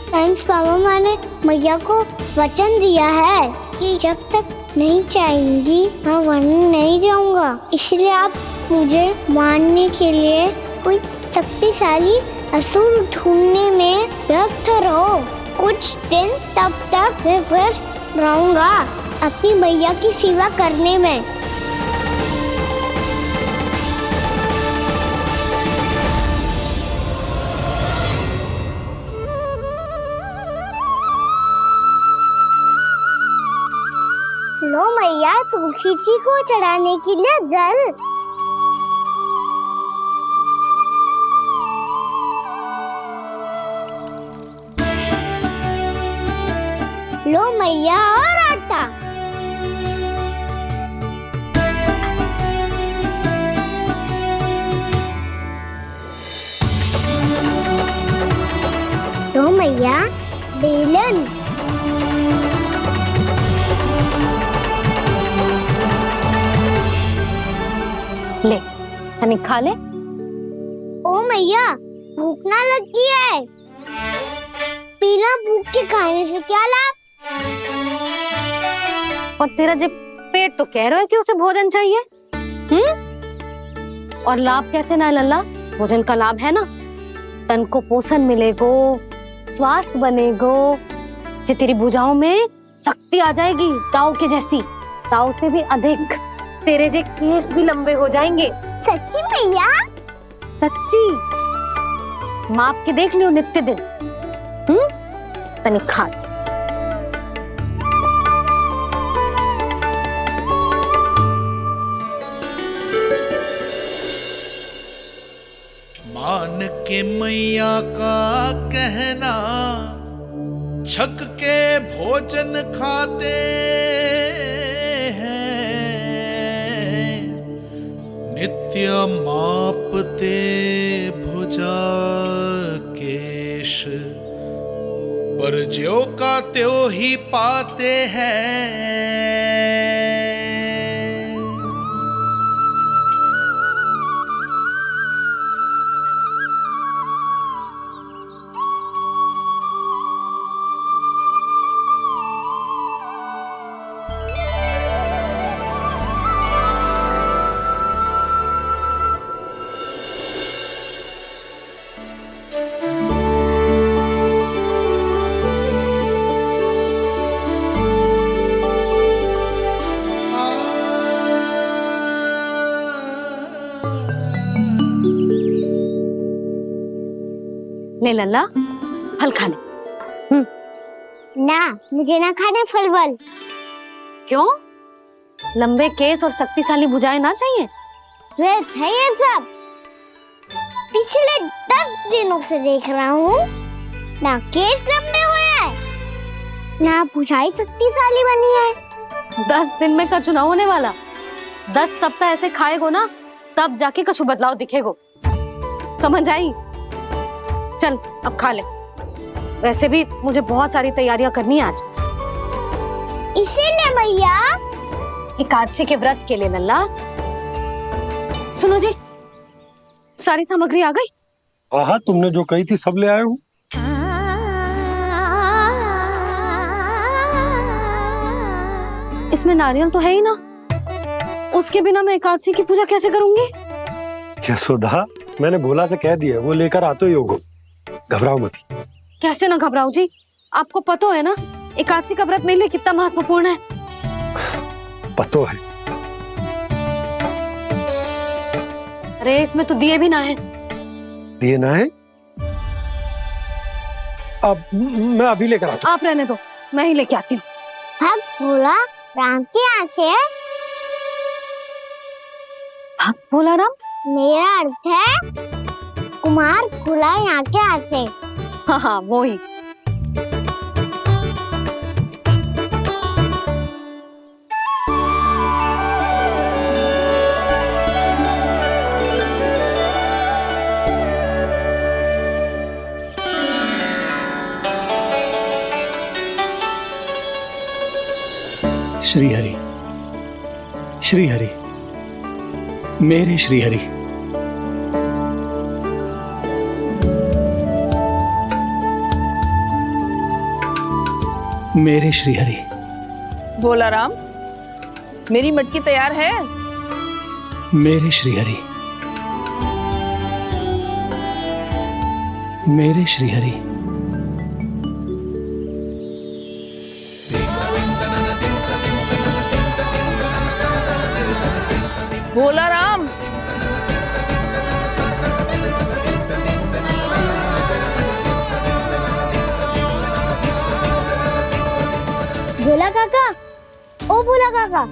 साइंस बाबा ने मैया को वचन दिया है कि जब तक नहीं चाहेंगी मैं वन नहीं जाऊंगा, इसलिए आप मुझे मारने के लिए कोई शक्तिशाली असुर ढूंढने में व्यस्त रहो। कुछ दिन तब तक मैं व्यस्त रहूंगा अपनी मैया की सेवा करने में। लो मैया, तुलसी जी को चढ़ाने के लिए जल। लो मैया, और आटा। लो मैया, बेलन। ले, तनिक खा ले। ओ मैया, भूख ना लगी है। बिना भूख के खाने से क्या लाभ? और तेरा जब पेट तो कह रहा है कि उसे भोजन चाहिए, और लाभ कैसे ना लल्ला? भोजन का लाभ है ना, तन को पोषण मिलेगो, स्वास्थ्य बनेगो, जे तेरी भुजाओं में शक्ति आ जाएगी ताऊ के जैसी, ताऊ से भी अधिक। तेरे जे केस भी लंबे हो जाएंगे। सच्ची मैया? सच्ची। माप के देख लियो नित्य दिन। तनिक खा। मान के मैया का कहना, छक के भोजन खाते हैं, नित्य मापते भुजा केश, पर ज्यों का त्यों ही पाते हैं। ले लल्ला, फल खा ले। ना, मुझे ना खाने फल वल। क्यों? लंबे केस और शक्तिशाली भुजाएं ना चाहिए? व्यर्थ है ये सब। पिछले 10 दिनों से देख रहा हूँ, ना केस लंबे हुए हैं, ना भुजाएं शक्तिशाली बनी है। 10 दिन में का चुनाव होने वाला, 10 सप्ताह ऐसे खाएगो ना, तब जाके कुछ बदलाव दिखेगो। समझ आई? चल अब खा ले। वैसे भी मुझे बहुत सारी तैयारियां करनी है आज। इसीलिए मैया, एकादशी के व्रत के लिए लल्ला। सुनो जी, सारी सामग्री आ गई? हाँ, तुमने जो कही थी सब ले आए हूँ। इसमें नारियल तो है ही ना, उसके बिना मैं एकादशी की पूजा कैसे करूंगी? यशोदा, मैंने भोला से कह दिया, वो लेकर आते ही होगा, घबराओ मत। कैसे ना घबराओ जी, आपको पता है ना एकादशी का व्रत मेरे लिए कितना महत्वपूर्ण है। पतो है। अरे इसमें तो दिए भी ना है। दिए ना है? अब मैं अभी लेकर आता हूँ। आप रहने दो, मैं ही लेके आती हूँ। भाग भोला, प्राण के यहाँ से है? भक्त भोलाराम? मेरा अर्थ है कुमार खुला यहाँ के यहाँ से। हाँ हाँ वो ही। श्री हरि, श्री हरि, मेरे श्री हरि। मेरे श्री हरि। भोलाराम, मेरी मटकी तैयार है? मेरे श्री हरि, मेरे श्री हरि। भोलाराम, भोला काका, ओ भोला काका।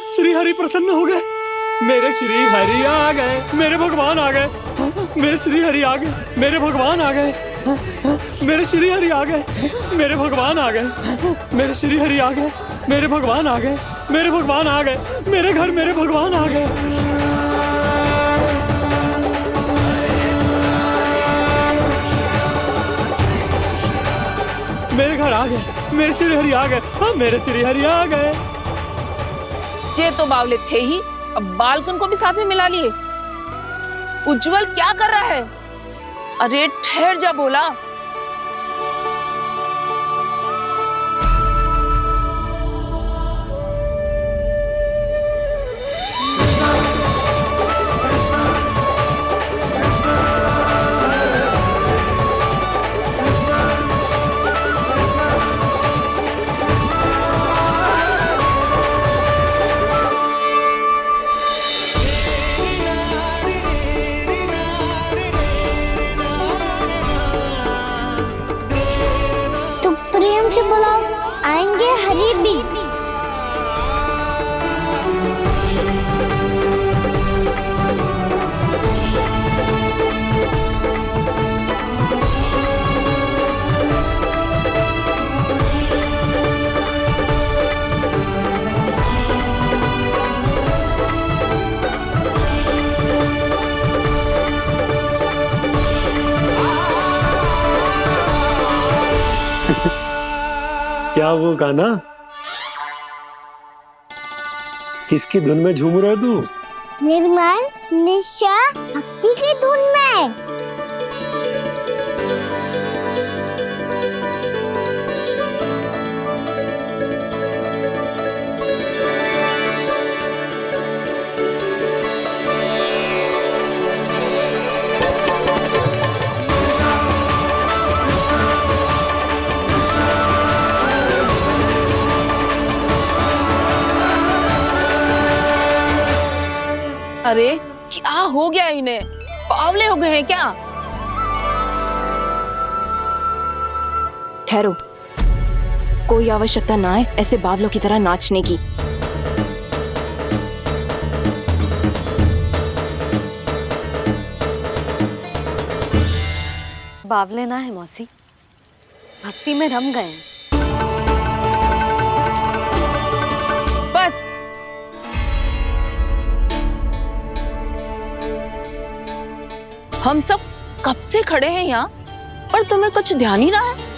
श्री हरि प्रसन्न हो गए। मेरे श्री हरि आ गए, मेरे भगवान आ गए। मेरे श्री हरि आ गए, मेरे भगवान आ गए। मेरे श्री हरि आ गए, मेरे भगवान आ गए। मेरे श्री हरि आ गए, मेरे भगवान आ गए। मेरे भगवान आ गए, मेरे घर मेरे भगवान आ गए। मेरे घर आ गए, मेरे श्री हरि आ गए। हाँ, मेरे श्री हरि आ गए। जे तो बावले थे ही, अब बालकन को भी साथ में मिला लिए। उज्जवल क्या कर रहा है? अरे ठहर जा बोला। बुलाओ, आएंगे हरि भी। क्या वो गाना? किसकी धुन में झूम रहा है तू? निर्मल निशा भक्ति की धुन में। अरे क्या हो गया इन्हें? बावले हो गए हैं क्या? ठहरो, कोई आवश्यकता ना है ऐसे बावलों की तरह नाचने की। बावले ना है मौसी, भक्ति में रम गए हैं। बस हम सब कब से खड़े हैं यहाँ, पर तुम्हें कुछ ध्यान ही रहा है।